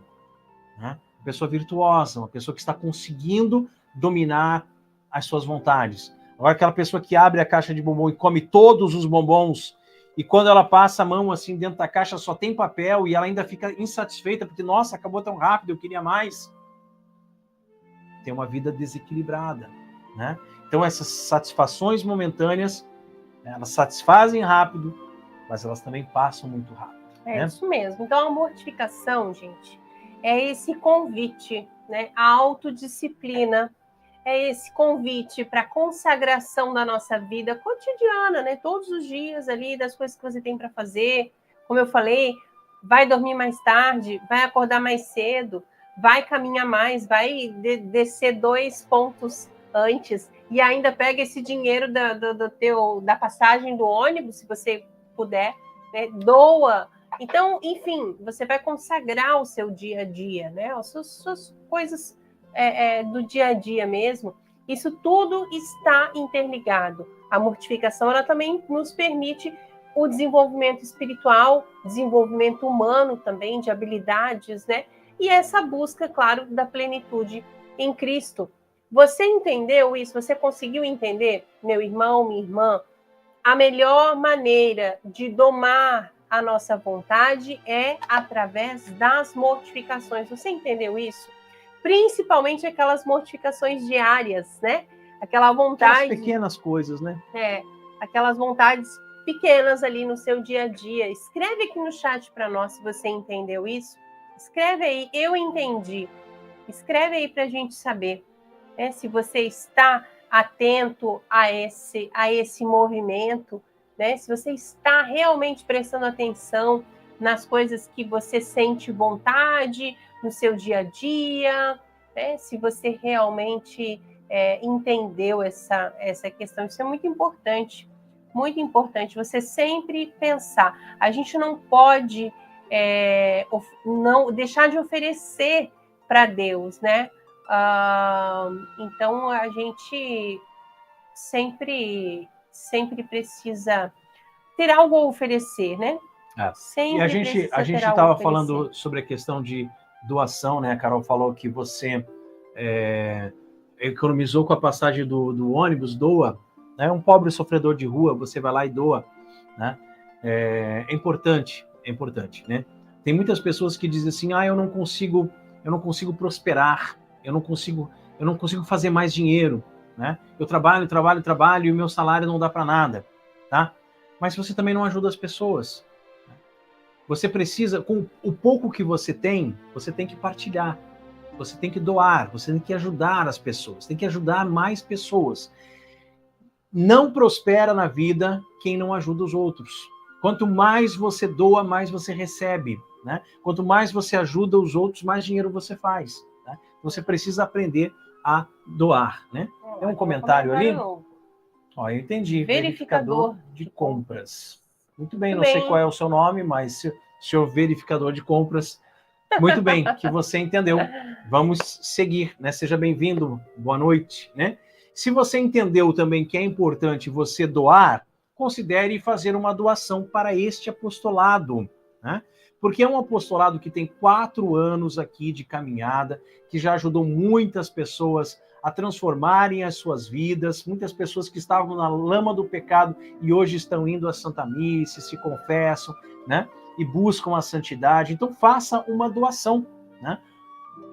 né? Uma pessoa virtuosa, uma pessoa que está conseguindo dominar as suas vontades. Agora, aquela pessoa que abre a caixa de bombom e come todos os bombons, e quando ela passa a mão assim dentro da caixa só tem papel e ela ainda fica insatisfeita porque, nossa, acabou tão rápido, eu queria mais. Tem uma vida desequilibrada, né? Então, essas satisfações momentâneas, elas satisfazem rápido, mas elas também passam muito rápido. É isso mesmo. Então, a mortificação, gente, é esse convite, né? A autodisciplina, é esse convite para a consagração da nossa vida cotidiana, né? Todos os dias ali, das coisas que você tem para fazer. Como eu falei, vai dormir mais tarde, vai acordar mais cedo, vai caminhar mais, vai descer 2 pontos antes e ainda pega esse dinheiro da passagem do ônibus, se você puder, né? Doa. Então, enfim, você vai consagrar o seu dia a dia, né? As suas coisas do dia a dia mesmo. Isso tudo está interligado. A mortificação, ela também nos permite o desenvolvimento espiritual, desenvolvimento humano também, de habilidades, né? E essa busca, claro, da plenitude em Cristo. Você entendeu isso? Você conseguiu entender, meu irmão, minha irmã? A melhor maneira de domar a nossa vontade é através das mortificações. Você entendeu isso? Principalmente aquelas mortificações diárias, né? Aquela vontade... Aquelas pequenas coisas, né? Aquelas vontades pequenas ali no seu dia a dia. Escreve aqui no chat para nós se você entendeu isso. Escreve aí, eu entendi. Escreve aí para a gente saber, né? Se você está atento a esse movimento, né? Se você está realmente prestando atenção nas coisas que você sente vontade no seu dia a dia, né? Se você realmente entendeu essa questão. Isso é muito importante você sempre pensar. A gente não pode não deixar de oferecer para Deus, né? Então a gente sempre precisa ter algo a oferecer, né? E a gente estava falando sobre a questão de doação, né? A Carol falou que você economizou com a passagem do ônibus, doa, né? Um pobre sofredor de rua, você vai lá e doa, né? É importante, né? Tem muitas pessoas que dizem assim, eu não consigo prosperar, eu não consigo fazer mais dinheiro, né? Eu trabalho e o meu salário não dá para nada, tá? Mas você também não ajuda as pessoas. Você precisa, com o pouco que você tem que partilhar. Você tem que doar, você tem que ajudar as pessoas, tem que ajudar mais pessoas. Não prospera na vida quem não ajuda os outros. Quanto mais você doa, mais você recebe, né? Quanto mais você ajuda os outros, mais dinheiro você faz, né? Você precisa aprender a doar, né? Tem um comentário ali? Ó, eu entendi. Verificador de compras. Muito bem, não sei qual é o seu nome, mas senhor verificador de compras, muito bem, que você entendeu. Vamos seguir, né? Seja bem-vindo, boa noite, né? Se você entendeu também que é importante você doar, considere fazer uma doação para este apostolado, né? Porque é um apostolado que tem 4 anos aqui de caminhada, que já ajudou muitas pessoas a transformarem as suas vidas, muitas pessoas que estavam na lama do pecado e hoje estão indo à Santa Missa, se confessam, né? E buscam a santidade. Então faça uma doação, né?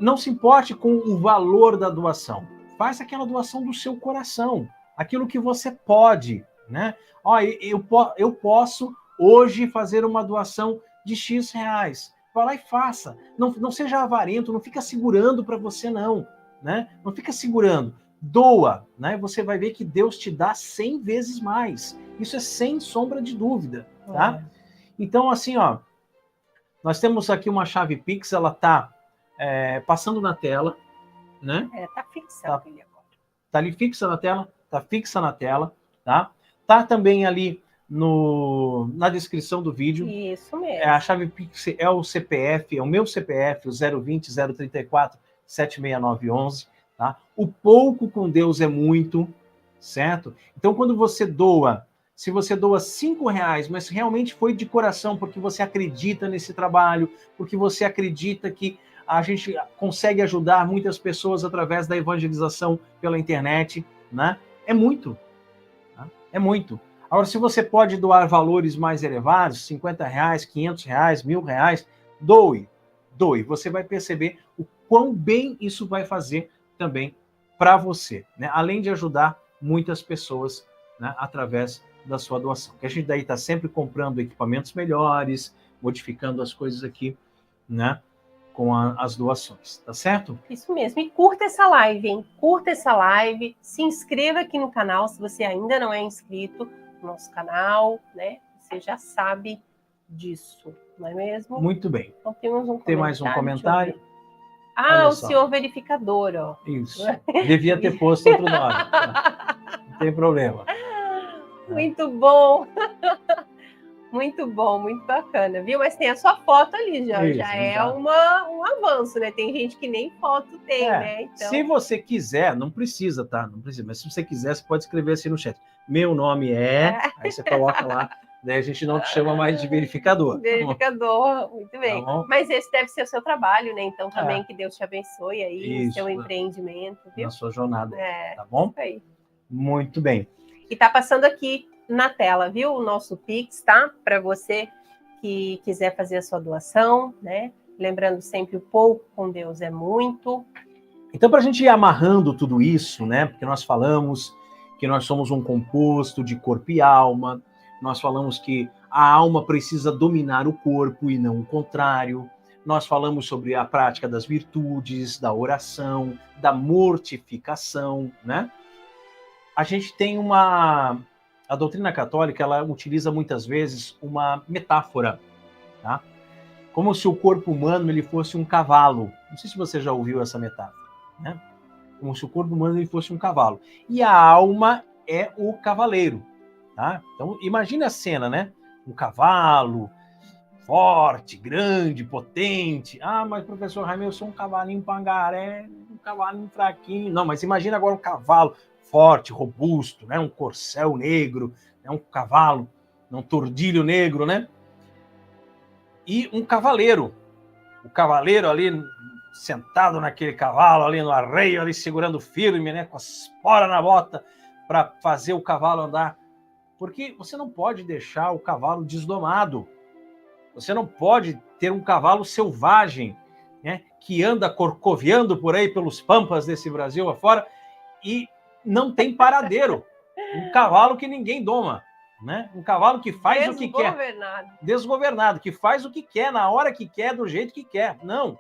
Não se importe com o valor da doação. Faça aquela doação do seu coração, aquilo que você pode, né? Ó, eu posso hoje fazer uma doação de X reais. Vá lá e faça. Não seja avarento, não fica segurando para você, não. Né? Não fica segurando. Doa, né? Você vai ver que Deus te dá 100 vezes mais. Isso é sem sombra de dúvida, tá? Então, assim, ó, nós temos aqui uma chave Pix, ela tá passando na tela, né? Tá fixa. Tá ali fixa na tela, tá fixa na tela, tá? Tá também ali na descrição do vídeo. Isso mesmo. A chave Pix é o CPF, é o meu CPF, o 020 034 76911, tá? O pouco com Deus é muito, certo? Então, quando você doa, se você doa 5 reais, mas realmente foi de coração, porque você acredita nesse trabalho, porque você acredita que a gente consegue ajudar muitas pessoas através da evangelização pela internet, né? É muito, tá? É muito. Agora, se você pode doar valores mais elevados, 50 reais, 500 reais, 1.000 reais, doe. Você vai perceber o quão bem isso vai fazer também para você, né? Além de ajudar muitas pessoas, né, através da sua doação. Que a gente daí está sempre comprando equipamentos melhores, modificando as coisas aqui, né, com as doações, tá certo? Isso mesmo. E curta essa live, hein? Curta essa live, se inscreva aqui no canal se você ainda não é inscrito no nosso canal, né? Você já sabe disso, não é mesmo? Muito bem. Então temos um Tem mais um comentário? Ah, o senhor verificador, ó. Isso. Devia ter posto outro nome. Não tem problema. Muito bom. Muito bom, muito bacana, viu? Mas tem a sua foto ali, já é um avanço, né? Tem gente que nem foto tem, né? Então... Se você quiser, não precisa, tá? Não precisa, mas se você quiser, você pode escrever assim no chat. Meu nome aí você coloca lá, daí a gente não te chama mais de verificador. Verificador, muito bem. Tá, mas esse deve ser o seu trabalho, né? Então também que Deus te abençoe aí no seu empreendimento, viu? Na sua jornada, tá bom? Isso aí. Muito bem. E tá passando aqui na tela, viu? O nosso Pix, tá? Para você que quiser fazer a sua doação, né? Lembrando sempre, o pouco com Deus é muito. Então, para a gente ir amarrando tudo isso, né? Porque nós falamos que nós somos um composto de corpo e alma, nós falamos que a alma precisa dominar o corpo e não o contrário, nós falamos sobre a prática das virtudes, da oração, da mortificação, né? A gente tem a doutrina católica, ela utiliza muitas vezes uma metáfora, tá? Como se o corpo humano ele fosse um cavalo. Não sei se você já ouviu essa metáfora, né? Como se o corpo humano ele fosse um cavalo. E a alma é o cavaleiro, tá? Então, imagina a cena, né? Um cavalo forte, grande, potente. Ah, mas professor Jaime, eu sou um cavalinho pangaré, um cavalinho fraquinho. Não, mas imagina agora um cavalo forte, robusto, né? Um corcel negro, né? Um cavalo, um tordilho negro, né? E um cavaleiro. O cavaleiro ali sentado naquele cavalo ali no arreio, ali segurando firme, né? Com as esporas na bota para fazer o cavalo andar. Porque você não pode deixar o cavalo desdomado. Você não pode ter um cavalo selvagem, né? Que anda corcoviando por aí pelos pampas desse Brasil afora e não tem paradeiro. Um cavalo que ninguém doma, né? Um cavalo que faz o que quer. Desgovernado, que faz o que quer, na hora que quer, do jeito que quer. Não,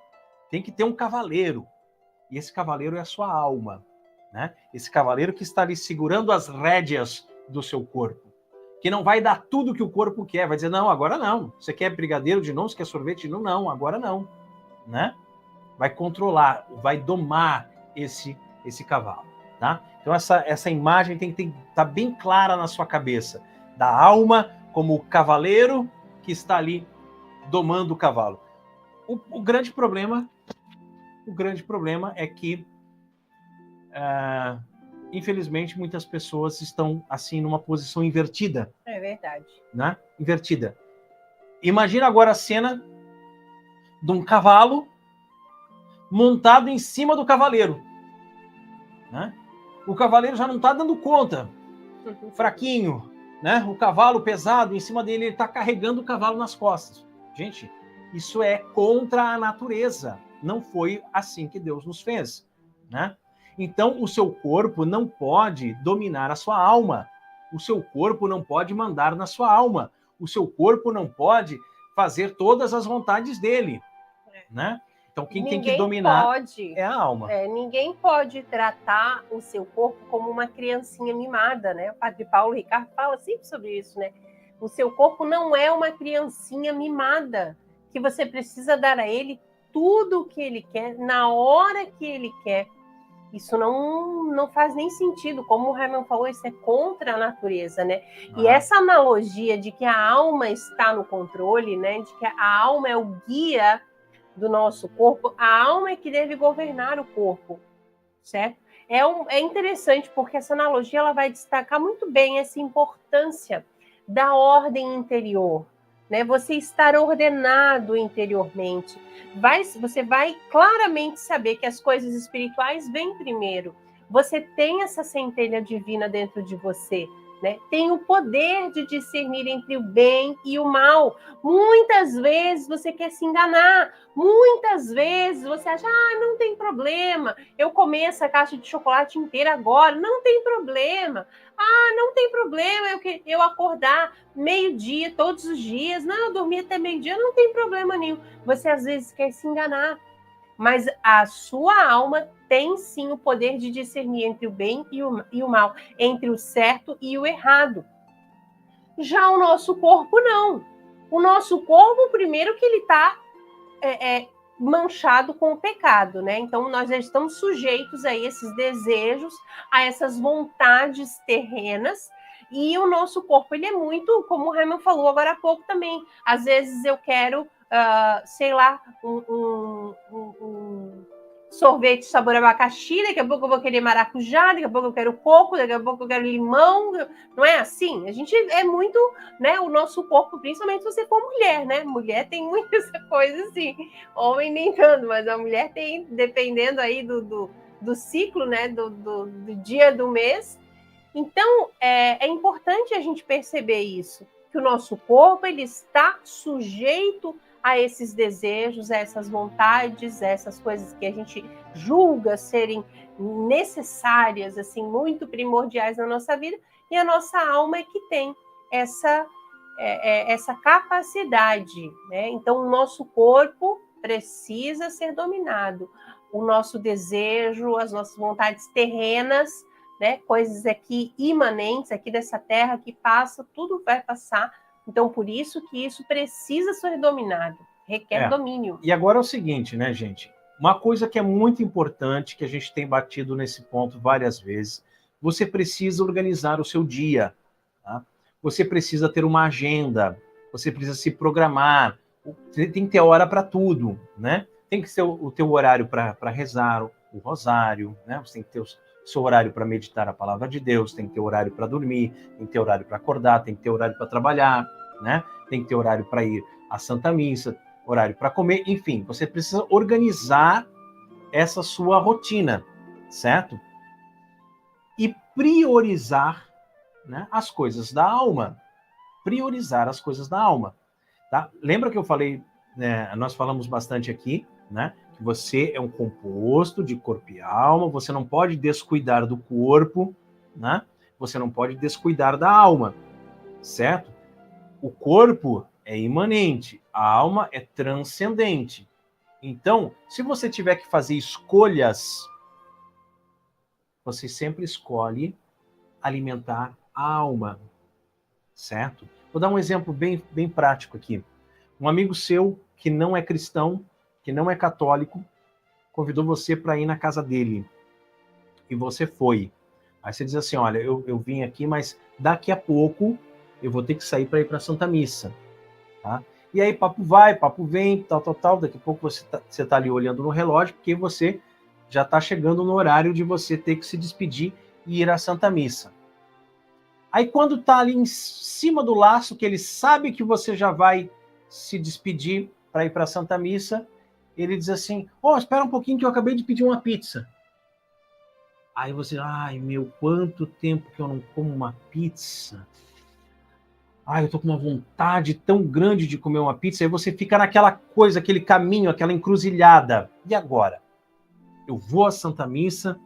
tem que ter um cavaleiro, E esse cavaleiro é a sua alma, né? Esse cavaleiro que está ali segurando as rédeas do seu corpo, que não vai dar tudo que o corpo quer, vai dizer, não, agora não. Você quer brigadeiro de novo, você quer sorvete de novo? Não, agora não, né? Vai controlar, vai domar esse cavalo, tá? Então essa imagem tem que estar bem clara na sua cabeça, da alma como o cavaleiro que está ali domando o cavalo. O grande problema é que, infelizmente, muitas pessoas estão assim numa posição invertida. É verdade. Né? Invertida. Imagina agora a cena de um cavalo montado em cima do cavaleiro. Né? O cavaleiro já não está dando conta, fraquinho, né? O cavalo pesado em cima dele, ele está carregando o cavalo nas costas. Gente, isso é contra a natureza. Não foi assim que Deus nos fez, né? Então, o seu corpo não pode dominar a sua alma. O seu corpo não pode mandar na sua alma. O seu corpo não pode fazer todas as vontades dele, né? Então, quem tem que dominar é a alma. Ninguém pode tratar o seu corpo como uma criancinha mimada, né? O padre Paulo Ricardo fala sempre sobre isso, né? O seu corpo não é uma criancinha mimada, que você precisa dar a ele tudo o que ele quer, na hora que ele quer. Isso não faz nem sentido. Como o Herman falou, isso é contra a natureza, né? E essa analogia de que a alma está no controle, né? De que a alma é o guia do nosso corpo, a alma é que deve governar o corpo, certo? É interessante porque essa analogia ela vai destacar muito bem essa importância da ordem interior, né? Você estar ordenado interiormente. Você vai claramente saber que as coisas espirituais vêm primeiro. Você tem essa centelha divina dentro de você, né? Tem o poder de discernir entre o bem e o mal. Muitas vezes você quer se enganar. Muitas vezes você acha, não tem problema. Eu comer essa caixa de chocolate inteira agora. Não tem problema. Não tem problema eu acordar meio-dia todos os dias. Não, eu dormir até meio-dia. Não tem problema nenhum. Você às vezes quer se enganar. Mas a sua alma tem sim o poder de discernir entre o bem e o mal, entre o certo e o errado. Já o nosso corpo, não. O nosso corpo, primeiro que ele está manchado com o pecado, né? Então, nós já estamos sujeitos a esses desejos, a essas vontades terrenas, e o nosso corpo, ele é muito, como o Herman falou agora há pouco também, às vezes eu quero, sei lá, um sorvete sabor abacaxi, daqui a pouco eu vou querer maracujá, daqui a pouco eu quero coco, daqui a pouco eu quero limão, não é assim? A gente é muito, né, o nosso corpo, principalmente se você for mulher, né? Mulher tem muitas coisas assim, homem nem tanto, mas a mulher tem, dependendo aí do ciclo, né, do dia do mês. Então, é importante a gente perceber isso, que o nosso corpo, ele está sujeito a esses desejos, a essas vontades, a essas coisas que a gente julga serem necessárias, assim, muito primordiais na nossa vida, e a nossa alma é que tem essa capacidade, né? Então, o nosso corpo precisa ser dominado. O nosso desejo, as nossas vontades terrenas, né? Coisas aqui imanentes, aqui dessa terra que passa, tudo vai passar. Então, por isso que isso precisa ser dominado, requer domínio. E agora é o seguinte, né, gente? Uma coisa que é muito importante, que a gente tem batido nesse ponto várias vezes, você precisa organizar o seu dia, tá? Você precisa ter uma agenda, você precisa se programar, tem que ter hora para tudo, né? Tem que ser o teu horário para rezar o rosário, né? Você tem que ter o seu horário para meditar a palavra de Deus, tem que ter horário para dormir, tem que ter horário para acordar, tem que ter horário para trabalhar, né? Tem que ter horário para ir à Santa Missa, horário para comer, enfim, você precisa organizar essa sua rotina, certo? E priorizar, né, as coisas da alma. Priorizar as coisas da alma, tá? Lembra que eu falei, né, nós falamos bastante aqui, né? Que você é um composto de corpo e alma, você não pode descuidar do corpo, né? Você não pode descuidar da alma, certo? O corpo é imanente, a alma é transcendente, Então, se você tiver que fazer escolhas, você sempre escolhe alimentar a alma, certo? Vou dar um exemplo bem prático aqui. Um amigo seu que não é cristão, que não é católico, convidou você para ir na casa dele. E você foi. Aí você diz assim, olha, eu vim aqui, mas daqui a pouco eu vou ter que sair para ir para a Santa Missa. Tá? E aí papo vai, papo vem, tal. Daqui a pouco você tá ali olhando no relógio, porque você já está chegando no horário de você ter que se despedir e ir à Santa Missa. Aí quando está ali em cima do laço, que ele sabe que você já vai se despedir para ir para a Santa Missa, ele diz assim, espera um pouquinho que eu acabei de pedir uma pizza. Aí você, ai meu, quanto tempo que eu não como uma pizza. Ai, eu tô com uma vontade tão grande de comer uma pizza. Aí você fica naquela coisa, aquele caminho, aquela encruzilhada. E agora? Eu vou à Santa Missa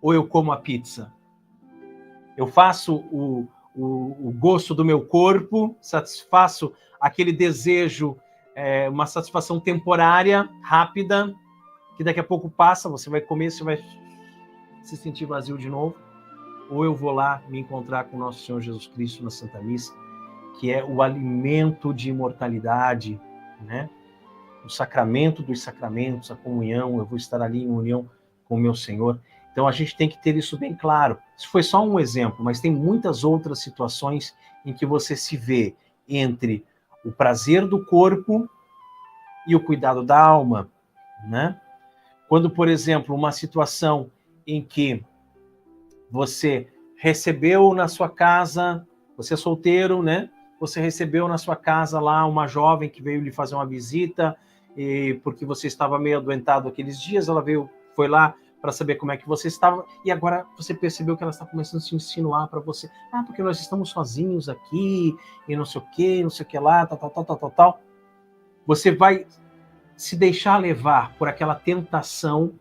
ou eu como a pizza? Eu faço o gosto do meu corpo, satisfaço aquele desejo, uma satisfação temporária, rápida, que daqui a pouco passa, você vai comer, você vai se sentir vazio de novo. Ou eu vou lá me encontrar com o nosso Senhor Jesus Cristo na Santa Missa, que é o alimento de imortalidade, né? O sacramento dos sacramentos, a comunhão, eu vou estar ali em união com o meu Senhor. Então a gente tem que ter isso bem claro. Isso foi só um exemplo, mas tem muitas outras situações em que você se vê entre o prazer do corpo e o cuidado da alma, né? Quando, por exemplo, uma situação em que você recebeu na sua casa, você é solteiro, né? Você recebeu na sua casa lá uma jovem que veio lhe fazer uma visita, e porque você estava meio adoentado aqueles dias, ela foi lá para saber como é que você estava, e agora você percebeu que ela está começando a se insinuar para você, porque nós estamos sozinhos aqui, e não sei o que lá, tal. Você vai se deixar levar por aquela tentação,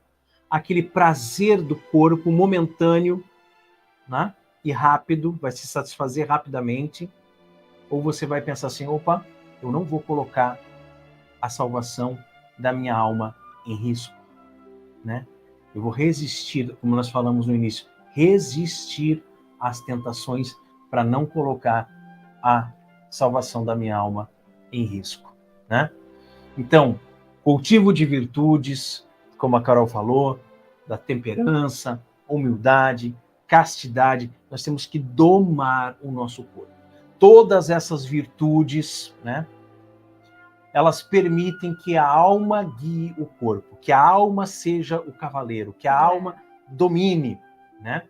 aquele prazer do corpo momentâneo, né? E rápido, vai se satisfazer rapidamente, ou você vai pensar assim, opa, eu não vou colocar a salvação da minha alma em risco, né? Eu vou resistir, como nós falamos no início, resistir às tentações para não colocar a salvação da minha alma em risco, né? Então, cultivo de virtudes, como a Carol falou, da temperança, humildade, castidade, nós temos que domar o nosso corpo. Todas essas virtudes, né, elas permitem que a alma guie o corpo, que a alma seja o cavaleiro, que a alma domine, né,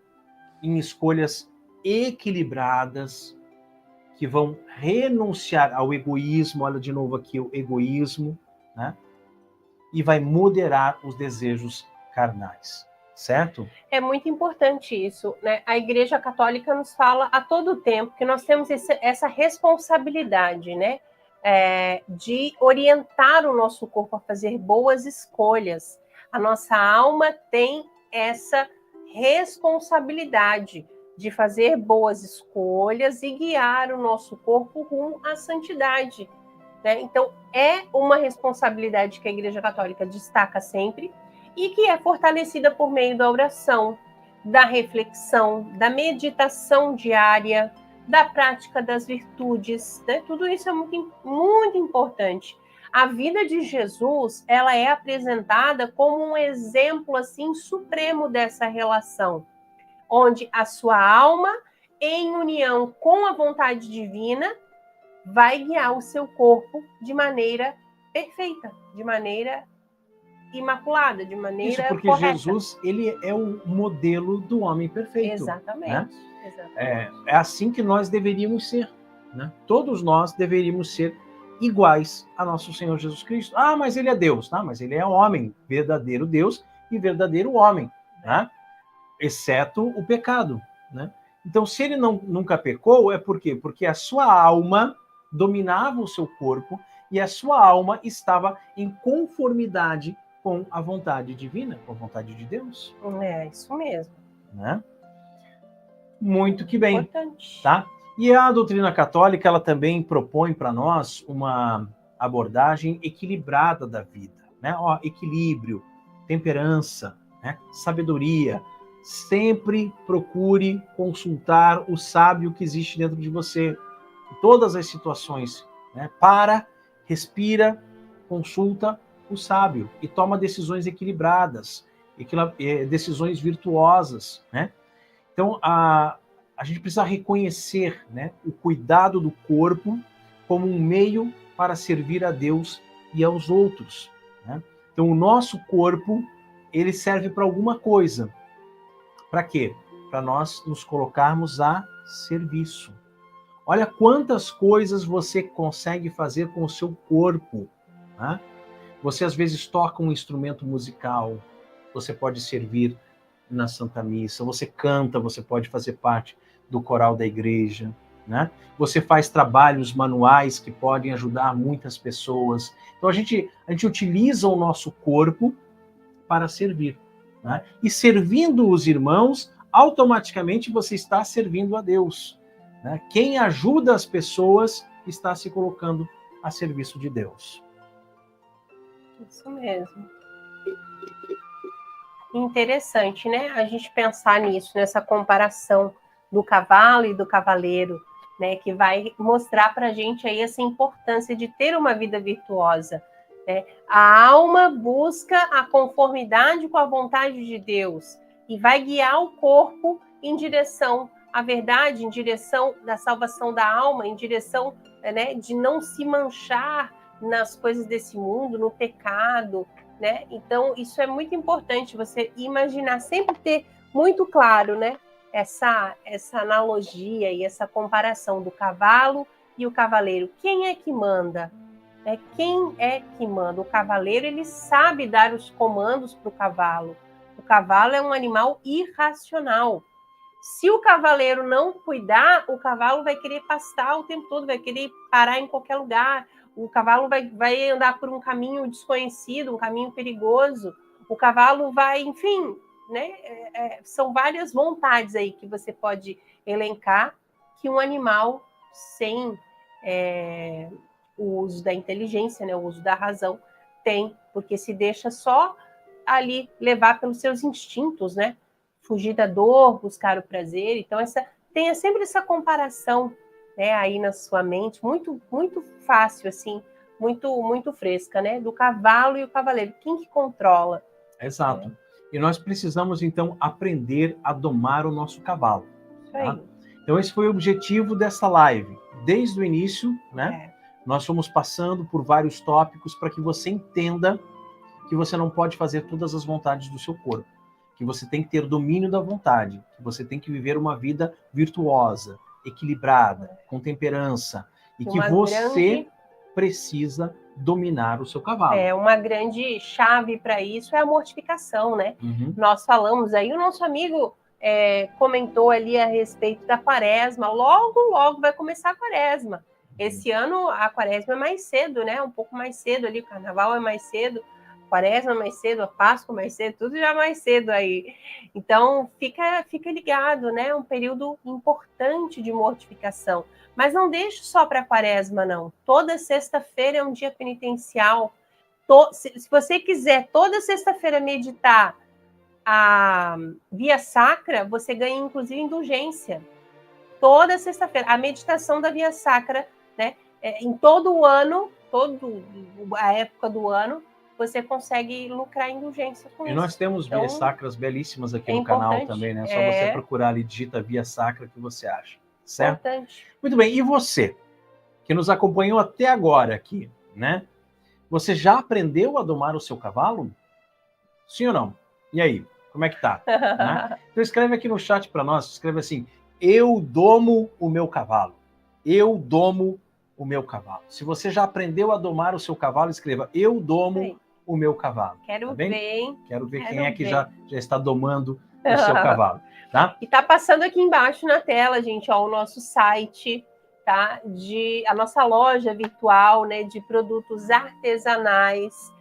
em escolhas equilibradas, que vão renunciar ao egoísmo, olha de novo aqui o egoísmo, né, e vai moderar os desejos carnais. Certo? É muito importante isso, né? A Igreja Católica nos fala a todo tempo que nós temos essa responsabilidade, né? De orientar o nosso corpo a fazer boas escolhas. A nossa alma tem essa responsabilidade de fazer boas escolhas e guiar o nosso corpo rumo à santidade, né? Então, é uma responsabilidade que a Igreja Católica destaca sempre, e que é fortalecida por meio da oração, da reflexão, da meditação diária, da prática das virtudes, né? Tudo isso é muito, muito importante. A vida de Jesus, ela é apresentada como um exemplo assim supremo dessa relação, onde a sua alma, em união com a vontade divina, vai guiar o seu corpo de maneira perfeita, de maneira imaculada, de maneira isso porque correta. Jesus, ele é o modelo do homem perfeito. Exatamente. Né? Exatamente. É assim que nós deveríamos ser. Né? Todos nós deveríamos ser iguais a nosso Senhor Jesus Cristo. Mas ele é Deus. Mas ele é homem, verdadeiro Deus e verdadeiro homem. Né? Exceto o pecado. Né? Então, se ele nunca pecou, é por quê? Porque a sua alma dominava o seu corpo e a sua alma estava em conformidade com a vontade divina, com a vontade de Deus. É, isso mesmo. Né? Muito que bem. Importante. Tá? E a doutrina católica, ela também propõe para nós uma abordagem equilibrada da vida. né? Ó, equilíbrio, temperança, né? Sabedoria. Sempre procure consultar o sábio que existe dentro de você. Em todas as situações, né? Para, respira, consulta o sábio e toma decisões equilibradas, decisões virtuosas, né? Então, a gente precisa reconhecer, né, o cuidado do corpo como um meio para servir a Deus e aos outros, né? Então, o nosso corpo, ele serve para alguma coisa. Para quê? Para nós nos colocarmos a serviço. Olha quantas coisas você consegue fazer com o seu corpo, né? Você às vezes toca um instrumento musical, você pode servir na Santa Missa, você canta, você pode fazer parte do coral da igreja, né? Você faz trabalhos manuais que podem ajudar muitas pessoas. Então a gente utiliza o nosso corpo para servir, né? E servindo os irmãos, automaticamente você está servindo a Deus, né? Quem ajuda as pessoas está se colocando a serviço de Deus. Isso mesmo. Interessante, né? A gente pensar nisso, nessa comparação do cavalo e do cavaleiro, né? Que vai mostrar para a gente aí essa importância de ter uma vida virtuosa, né? A alma busca a conformidade com a vontade de Deus e vai guiar o corpo em direção à verdade, em direção da salvação da alma, em direção, né, de não se manchar nas coisas desse mundo, no pecado, né? Então, isso é muito importante, você imaginar, sempre ter muito claro, né, essa analogia e essa comparação do cavalo e o cavaleiro. Quem é que manda? Quem é que manda? O cavaleiro, ele sabe dar os comandos para o cavalo. O cavalo é um animal irracional. Se o cavaleiro não cuidar, o cavalo vai querer pastar o tempo todo, vai querer parar em qualquer lugar. O cavalo vai andar por um caminho desconhecido, um caminho perigoso. O cavalo vai, enfim, né? São várias vontades aí que você pode elencar que um animal sem o uso da inteligência, né, o uso da razão, tem, porque se deixa só ali levar pelos seus instintos, né? Fugir da dor, buscar o prazer. Então, tenha sempre essa comparação, né, aí na sua mente, muito, muito fácil, assim, muito, muito fresca, né? Do cavalo e o cavaleiro. Quem que controla? Exato. E nós precisamos, então, aprender a domar o nosso cavalo. Tá? Então, esse foi o objetivo dessa live. Desde o início, né? Nós fomos passando por vários tópicos para que você entenda que você não pode fazer todas as vontades do seu corpo, que você tem que ter domínio da vontade, que você tem que viver uma vida virtuosa, equilibrada, com temperança, e que você precisa dominar o seu cavalo. Uma grande chave para isso é a mortificação, né? Nós falamos aí, o nosso amigo comentou ali a respeito da quaresma. Logo, logo vai começar a quaresma. Esse ano a quaresma é mais cedo, né? Um pouco mais cedo ali, o carnaval é mais cedo, a quaresma é mais cedo, a Páscoa é mais cedo, tudo já mais cedo aí. Então, fica ligado, né? Um período importante de mortificação. Mas não deixe só para a quaresma, não. Toda sexta-feira é um dia penitencial. Se você quiser toda sexta-feira meditar a Via Sacra, você ganha, inclusive, indulgência. Toda sexta-feira. A meditação da Via Sacra, né? Em todo o ano, toda a época do ano, você consegue lucrar indulgência com isso. E nós temos Vias Sacras belíssimas aqui no canal também, né? Só você procurar ali, digita Via Sacra que você acha. Certo? Importante. Muito bem. E você, que nos acompanhou até agora aqui, né? Você já aprendeu a domar o seu cavalo? Sim ou não? E aí? Como é que tá? Né? Então escreve aqui no chat para nós, escreve assim: eu domo o meu cavalo. Eu domo o meu cavalo. Se você já aprendeu a domar o seu cavalo, escreva: eu domo o meu cavalo. Quero tá ver, hein? Quero ver quem é que já está domando o seu cavalo. Tá? E tá passando aqui embaixo na tela, gente, ó, o nosso site, tá? A nossa loja virtual, né, de produtos artesanais,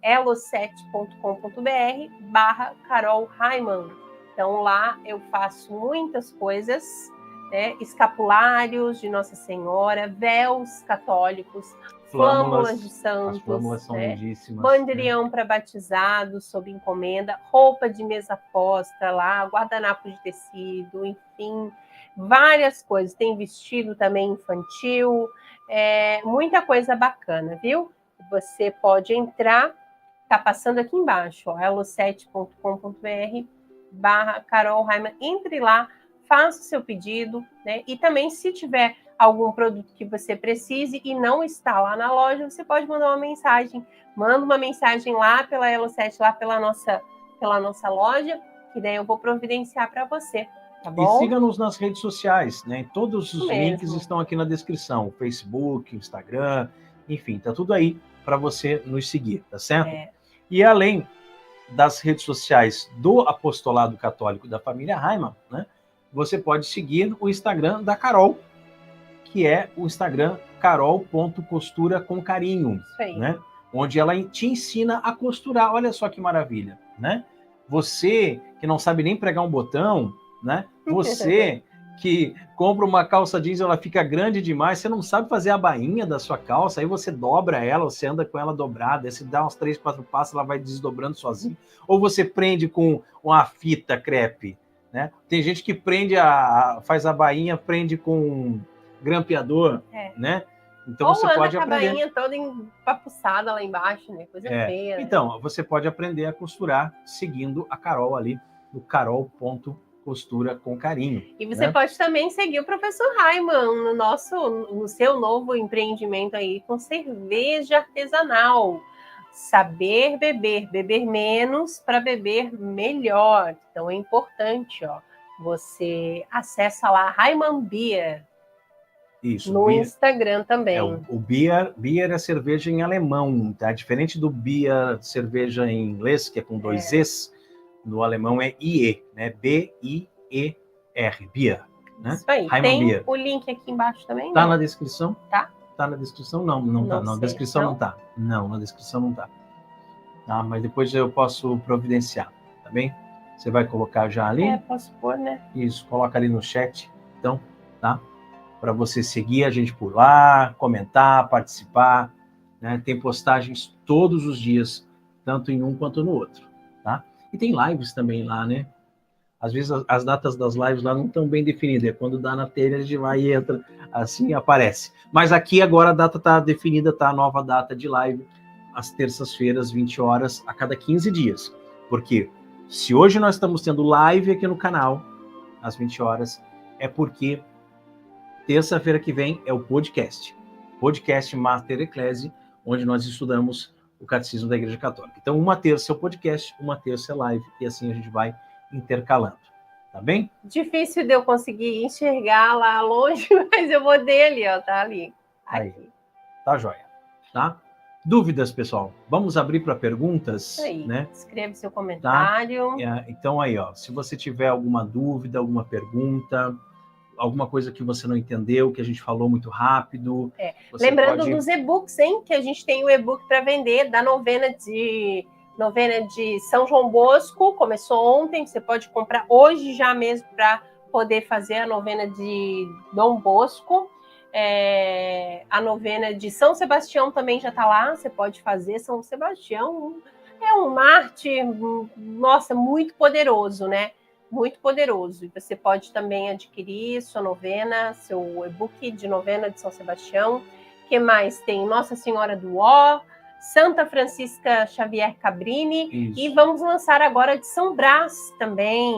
elo7.com.br/Carol Raimann. Então lá eu faço muitas coisas, né? Escapulários de Nossa Senhora, véus católicos, flâmulas de santos. As flâmulas são lindíssimas. Banderião para batizados, sob encomenda, roupa de mesa posta lá, guardanapo de tecido, enfim, várias coisas. Tem vestido também infantil, muita coisa bacana, viu? Você pode entrar, tá passando aqui embaixo, elo7.com.br/Carol Raimann. Entre lá, faça o seu pedido, né? E também, se tiver algum produto que você precise e não está lá na loja, você pode mandar uma mensagem. Manda uma mensagem lá pela Elo7, lá pela nossa loja, que daí eu vou providenciar para você, tá bom? E siga-nos nas redes sociais, né? Todos os links estão aqui na descrição. Facebook, Instagram, enfim, tá tudo aí para você nos seguir, tá certo? E além das redes sociais do Apostolado Católico da família Raimann, né? Você pode seguir o Instagram da Carol, que é o Instagram carol.costura-com-carinho, né? Onde ela te ensina a costurar. Olha só que maravilha, né? Você que não sabe nem pregar um botão, né? Você que compra uma calça jeans, ela fica grande demais, você não sabe fazer a bainha da sua calça, aí você dobra ela, você anda com ela dobrada, aí você dá uns 3, 4 passos, ela vai desdobrando sozinha. Ou você prende com uma fita crepe, né? Tem gente que faz a bainha, prende com grampeador, né? Então você pode aprender. Ou anda com a bainha toda empapuçada lá embaixo, né? Coisa feia. Então, você pode aprender a costurar seguindo a Carol ali, no carol.costura-com-carinho. E você pode também seguir o professor Raimann no seu novo empreendimento aí com cerveja artesanal. Saber beber, beber menos para beber melhor. Então é importante, ó. Você acessa lá Raimann Beer. Isso, no Instagram também. O beer é cerveja em alemão, tá? Diferente do beer, cerveja em inglês, que é com 2 Es, no alemão é IE, né? B-I-E-R, beer. Né? Isso aí. Tem Beer. O link aqui embaixo também? Tá na descrição? Tá. Tá na descrição? Não tá. Na descrição não tá. Não, na descrição não tá. Ah, mas depois eu posso providenciar, tá bem? Você vai colocar já ali? Posso pôr, né? Isso, coloca ali no chat, então, tá? Para você seguir a gente por lá, comentar, participar, né? Tem postagens todos os dias, tanto em um quanto no outro, tá? E tem lives também lá, né? Às vezes as datas das lives lá não estão bem definidas, quando dá na telha a gente vai e entra, assim aparece. Mas aqui agora a data está definida, tá? A nova data de live, às terças-feiras, 20 horas, a cada 15 dias. Porque se hoje nós estamos tendo live aqui no canal, às 20 horas, é porque terça-feira que vem é o podcast Mater Ecclesiae, onde nós estudamos o Catecismo da Igreja Católica. Então, uma terça é o podcast, uma terça é live, e assim a gente vai intercalando, tá bem? Difícil de eu conseguir enxergar lá longe, mas eu vou dele, ó, tá ali. Aí, tá joia, tá? Dúvidas, pessoal? Vamos abrir para perguntas, aí, né? Escreve seu comentário. Tá? Então aí, ó, se você tiver alguma dúvida, alguma pergunta, alguma coisa que você não entendeu, que a gente falou muito rápido. Lembrando dos e-books, hein? Que a gente tem o e-book para vender da novena de São João Bosco. Começou ontem, você pode comprar hoje já mesmo para poder fazer a novena de Dom Bosco. A novena de São Sebastião também já está lá, você pode fazer. São Sebastião é um mártir, nossa, muito poderoso, né? Muito poderoso. E você pode também adquirir sua novena, seu e-book de novena de São Sebastião. O que mais? Tem Nossa Senhora do Ó, Santa Francisca Xavier Cabrini. Isso. E vamos lançar agora de São Brás também,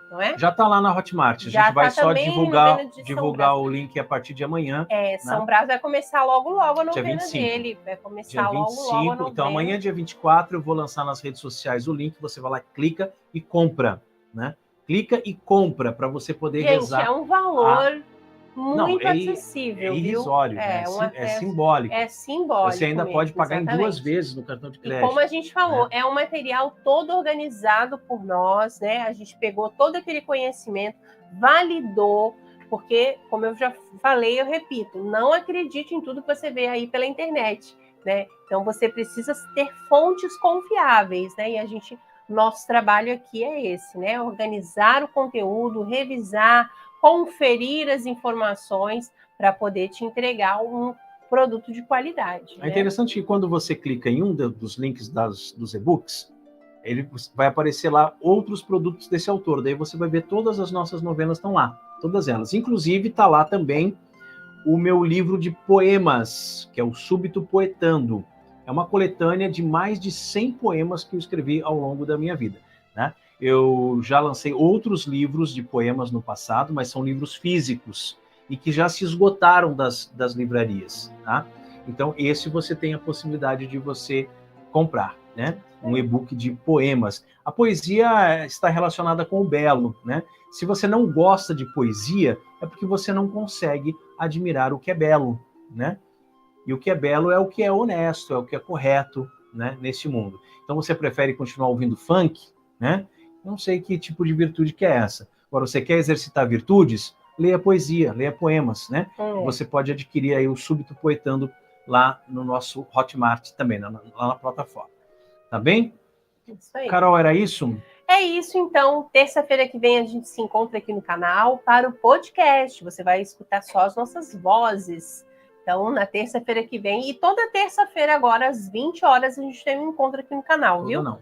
não é? Já está lá na Hotmart. A gente vai só divulgar o link a partir de amanhã. São Brás vai começar logo a novena dele. Vai começar dia 25, logo a novena. Então amanhã, dia 24, eu vou lançar nas redes sociais o link. Você vai lá, clica e compra, né? Clica e compra para você poder rezar. É um valor muito acessível. É irrisório, é simbólico. É simbólico. Você ainda mesmo, pode pagar exatamente. em 2 vezes no cartão de crédito. E como a gente falou, é um material todo organizado por nós, né? A gente pegou todo aquele conhecimento, validou, porque, como eu já falei, eu repito, não acredite em tudo que você vê aí pela internet, né? Então você precisa ter fontes confiáveis, né? E nosso trabalho aqui é esse, né? Organizar o conteúdo, revisar, conferir as informações para poder te entregar um produto de qualidade. É interessante que quando você clica em um dos links dos e-books, ele vai aparecer lá outros produtos desse autor. Daí você vai ver todas as nossas novenas estão lá, todas elas. Inclusive está lá também o meu livro de poemas, que é o Súbito Poetando. É uma coletânea de mais de 100 poemas que eu escrevi ao longo da minha vida, né? Eu já lancei outros livros de poemas no passado, mas são livros físicos e que já se esgotaram das livrarias, tá? Então, esse você tem a possibilidade de você comprar, né? Um e-book de poemas. A poesia está relacionada com o belo, né? Se você não gosta de poesia, é porque você não consegue admirar o que é belo, né? E o que é belo é o que é honesto, é o que é correto, né, nesse mundo. Então você prefere continuar ouvindo funk, né? Não sei que tipo de virtude que é essa. Agora, você quer exercitar virtudes? Leia poesia, leia poemas, né? Você pode adquirir aí o Súbito Poetando lá no nosso Hotmart também, lá na plataforma. Tá bem? Isso aí. Carol, era isso? É isso, então. Terça-feira que vem a gente se encontra aqui no canal para o podcast. Você vai escutar só as nossas vozes. Então, na terça-feira que vem, e toda terça-feira agora, às 20 horas, a gente tem um encontro aqui no canal, Toda viu? não.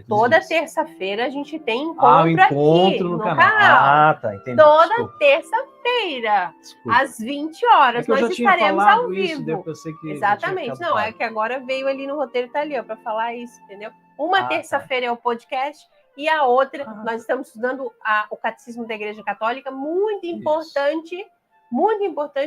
Toda terça-feira a gente tem encontro, o encontro aqui no canal. Ah, tá, entendi. Toda terça-feira, às 20 horas, nós estaremos ao vivo. Eu pensei que exatamente. Não, é que agora veio ali no roteiro, tá ali, para falar isso, entendeu? Uma terça-feira é o podcast e a outra, nós estamos estudando o Catecismo da Igreja Católica. Muito importante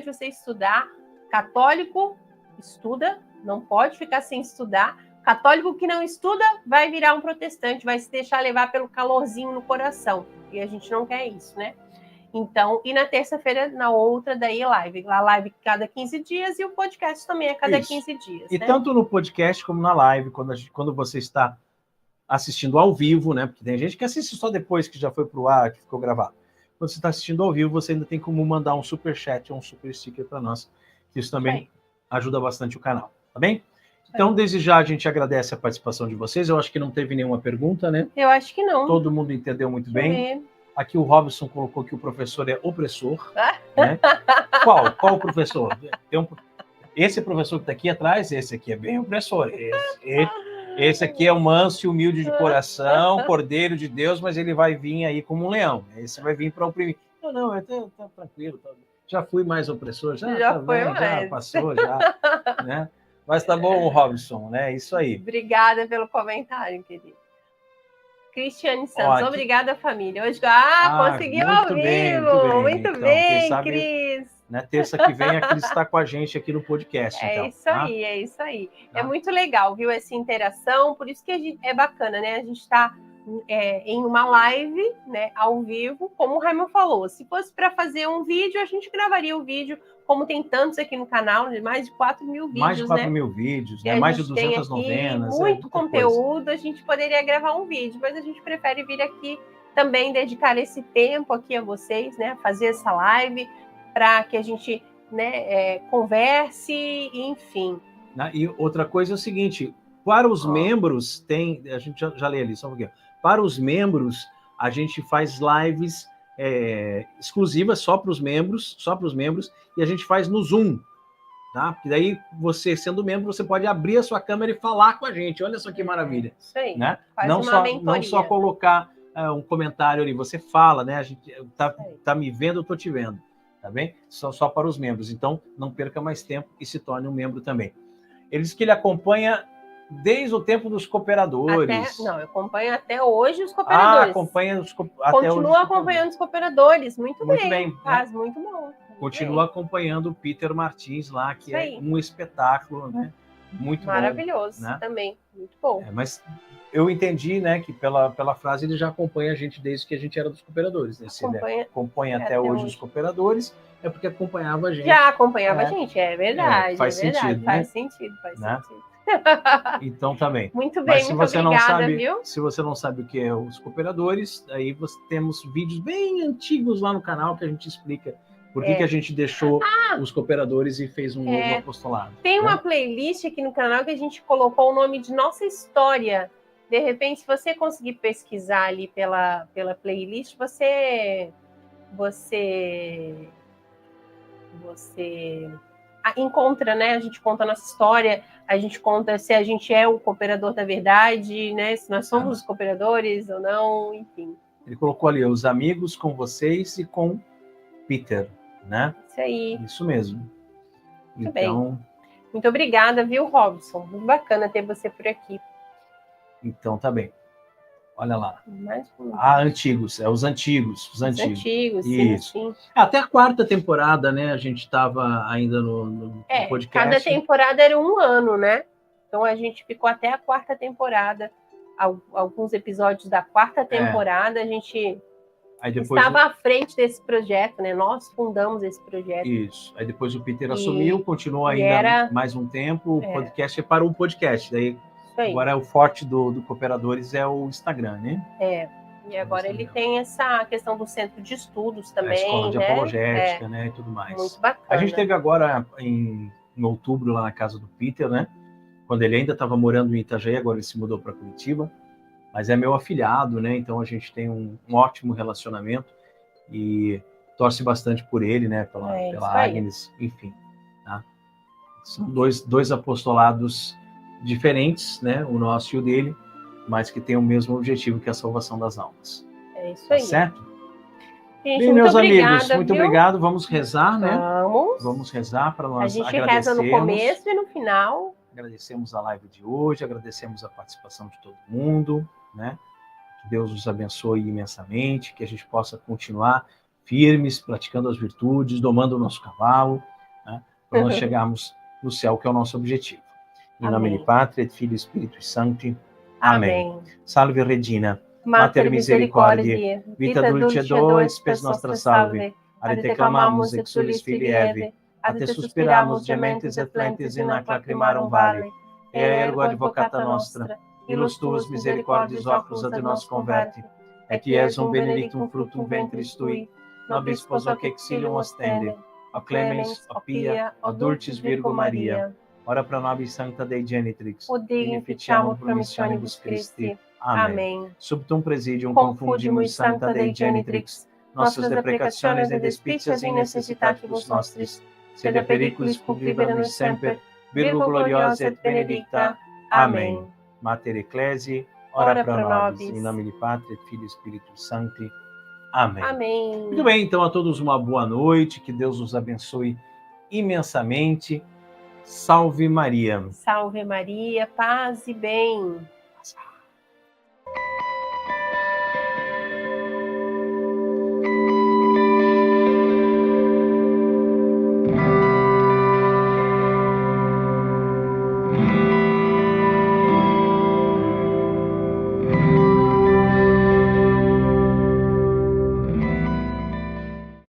você estudar. Católico estuda, não pode ficar sem estudar. Católico que não estuda vai virar um protestante, vai se deixar levar pelo calorzinho no coração. E a gente não quer isso, né? Então, e na terça-feira, na outra, daí live. A live cada 15 dias e o podcast também a cada 15 dias. E tanto no podcast como na live, quando você está assistindo ao vivo, né? Porque tem gente que assiste só depois que já foi pro ar, que ficou gravado. Quando você está assistindo ao vivo, você ainda tem como mandar um super chat ou um super sticker para nós, que isso também ajuda bastante o canal, tá bem? Então, desde já, a gente agradece a participação de vocês. Eu acho que não teve nenhuma pergunta, né? Eu acho que não. Todo mundo entendeu muito bem. Aqui o Robson colocou que o professor é opressor. Né? Qual professor? Esse professor que está aqui atrás, esse aqui é bem opressor. Esse aqui é o manso e humilde de coração, cordeiro de Deus, mas ele vai vir aí como um leão. Esse vai vir para oprimir. Não, tá tranquilo. Já fui mais opressor, já passou, né? Mas tá bom, Robson, né? Isso aí. Obrigada pelo comentário, querido. Cristiane Santos, obrigada, família. Hoje, conseguiu ao vivo. Muito bem, então, Cris. Né, terça que vem a Cris está com a gente aqui no podcast. É isso aí. É muito legal, viu, essa interação. Por isso que é bacana, né? A gente está em uma live, né, ao vivo, como o Raimundo falou. Se fosse para fazer um vídeo, a gente gravaria o vídeo, como tem tantos aqui no canal, mais de 4 mil vídeos, mais de 4 mil vídeos, né? Mais de 200 novenas. Muito conteúdo, a gente poderia gravar um vídeo, mas a gente prefere vir aqui também, dedicar esse tempo aqui a vocês, né? Fazer essa live para que a gente, né, converse, enfim. E outra coisa é o seguinte, para os membros, a gente já lê ali, só um pouquinho. Para os membros, a gente faz lives exclusivas só para os membros, e a gente faz no Zoom, tá? Porque daí, você sendo membro, você pode abrir a sua câmera e falar com a gente. Olha só que maravilha. Isso aí. Né? Não só colocar um comentário ali, você fala, né? A gente tá me vendo, eu tô te vendo, tá bem? Só para os membros. Então, não perca mais tempo e se torne um membro também. Ele diz que ele acompanha desde o tempo dos cooperadores. Eu acompanho até hoje os cooperadores. Continua acompanhando os cooperadores. Muito bem. Faz muito bom. Continua acompanhando o Peter Martins lá, que é um espetáculo, né? Muito maravilhoso, bom, né? Também, muito bom. Mas eu entendi, né, que pela frase ele já acompanha a gente desde que a gente era dos cooperadores. Né? Se ele acompanha até hoje os cooperadores, é porque acompanhava a gente. Já acompanhava a gente, é verdade. Faz sentido. Faz sentido. Então também. Muito bem, muito obrigada, viu? Se você não sabe o que é os cooperadores, aí temos vídeos bem antigos lá no canal que a gente explica por que a gente deixou os cooperadores e fez um novo apostolado. Tem uma playlist aqui no canal que a gente colocou o nome de Nossa História. De repente, se você conseguir pesquisar ali pela playlist, você encontra, né? A gente conta a nossa história, a gente conta se a gente é o cooperador da verdade, né? Se nós somos os cooperadores ou não, enfim. Ele colocou ali os amigos com vocês e com Peter, né? Isso aí. Isso mesmo. Muito então, bem. Muito obrigada, viu, Robson? Muito bacana ter você por aqui. Então tá bem. Olha lá. Um... antigos, os antigos. Os antigos, isso. Sim. Até a 4ª temporada, né? A gente estava ainda no podcast. Cada temporada era 1 ano, né? Então a gente ficou até a 4ª temporada. Alguns episódios da 4ª temporada, a gente estava à frente desse projeto, né? Nós fundamos esse projeto. Isso. Aí depois o Peter assumiu, continuou ainda mais um tempo. O podcast parou o podcast. Daí agora o forte do Cooperadores é o Instagram, né? E agora ele tem essa questão do centro de estudos também, a escola de apologética, né? E tudo mais. Muito bacana. A gente teve agora em outubro lá na casa do Peter, né? Quando ele ainda estava morando em Itajaí, agora ele se mudou para Curitiba. Mas é meu afilhado, né? Então a gente tem um ótimo relacionamento e torce bastante por ele, né? Pela Agnes, enfim. Tá? São dois apostolados diferentes, né? O nosso e o dele, mas que têm o mesmo objetivo, que é a salvação das almas. É isso aí. Certo? Gente, bem, meus amigos, muito obrigado. Vamos rezar, né? Vamos rezar para nós agradecermos. A gente reza no começo e no final. Agradecemos a live de hoje, agradecemos a participação de todo mundo, né? Que Deus nos abençoe imensamente, que a gente possa continuar firmes, praticando as virtudes, domando o nosso cavalo, né? Para nós chegarmos no céu, que é o nosso objetivo. Em nome de Pátria, et Filho e Espírito Santo. Amém. Salve Regina, Mater Misericordiae, vita dulce et spes nostra salve, ad te clamamus exulis filii Eve, ad te suspiramus gementes et flentes in ac lacrimarum vale, ergo advocata nostra, ilus tuus misericordiis oculos ad nos converte, et iesum benedictum fructum ventris tui, nobis poso hoc exilium ostende, o clemens, o pia, o dulcis Virgo Maria, ora pro nobis sancta Dei Genitrix, in ficiamur promissionibus Christi. Amém. Subtum presidium confundimus sancta Dei Genitrix, nossas deprecationes et despicias in necessitatibus nostris, sed periculis cumplibera-nos semper, Virgo gloriosa et benedicta. Amém. Mater Ecclesiae, ora pro nobis, em nome de Pátria, et Filho e Espírito Santo. Amém. Amém. Muito bem, então a todos uma boa noite, que Deus os abençoe imensamente. Salve Maria. Salve Maria, paz e bem.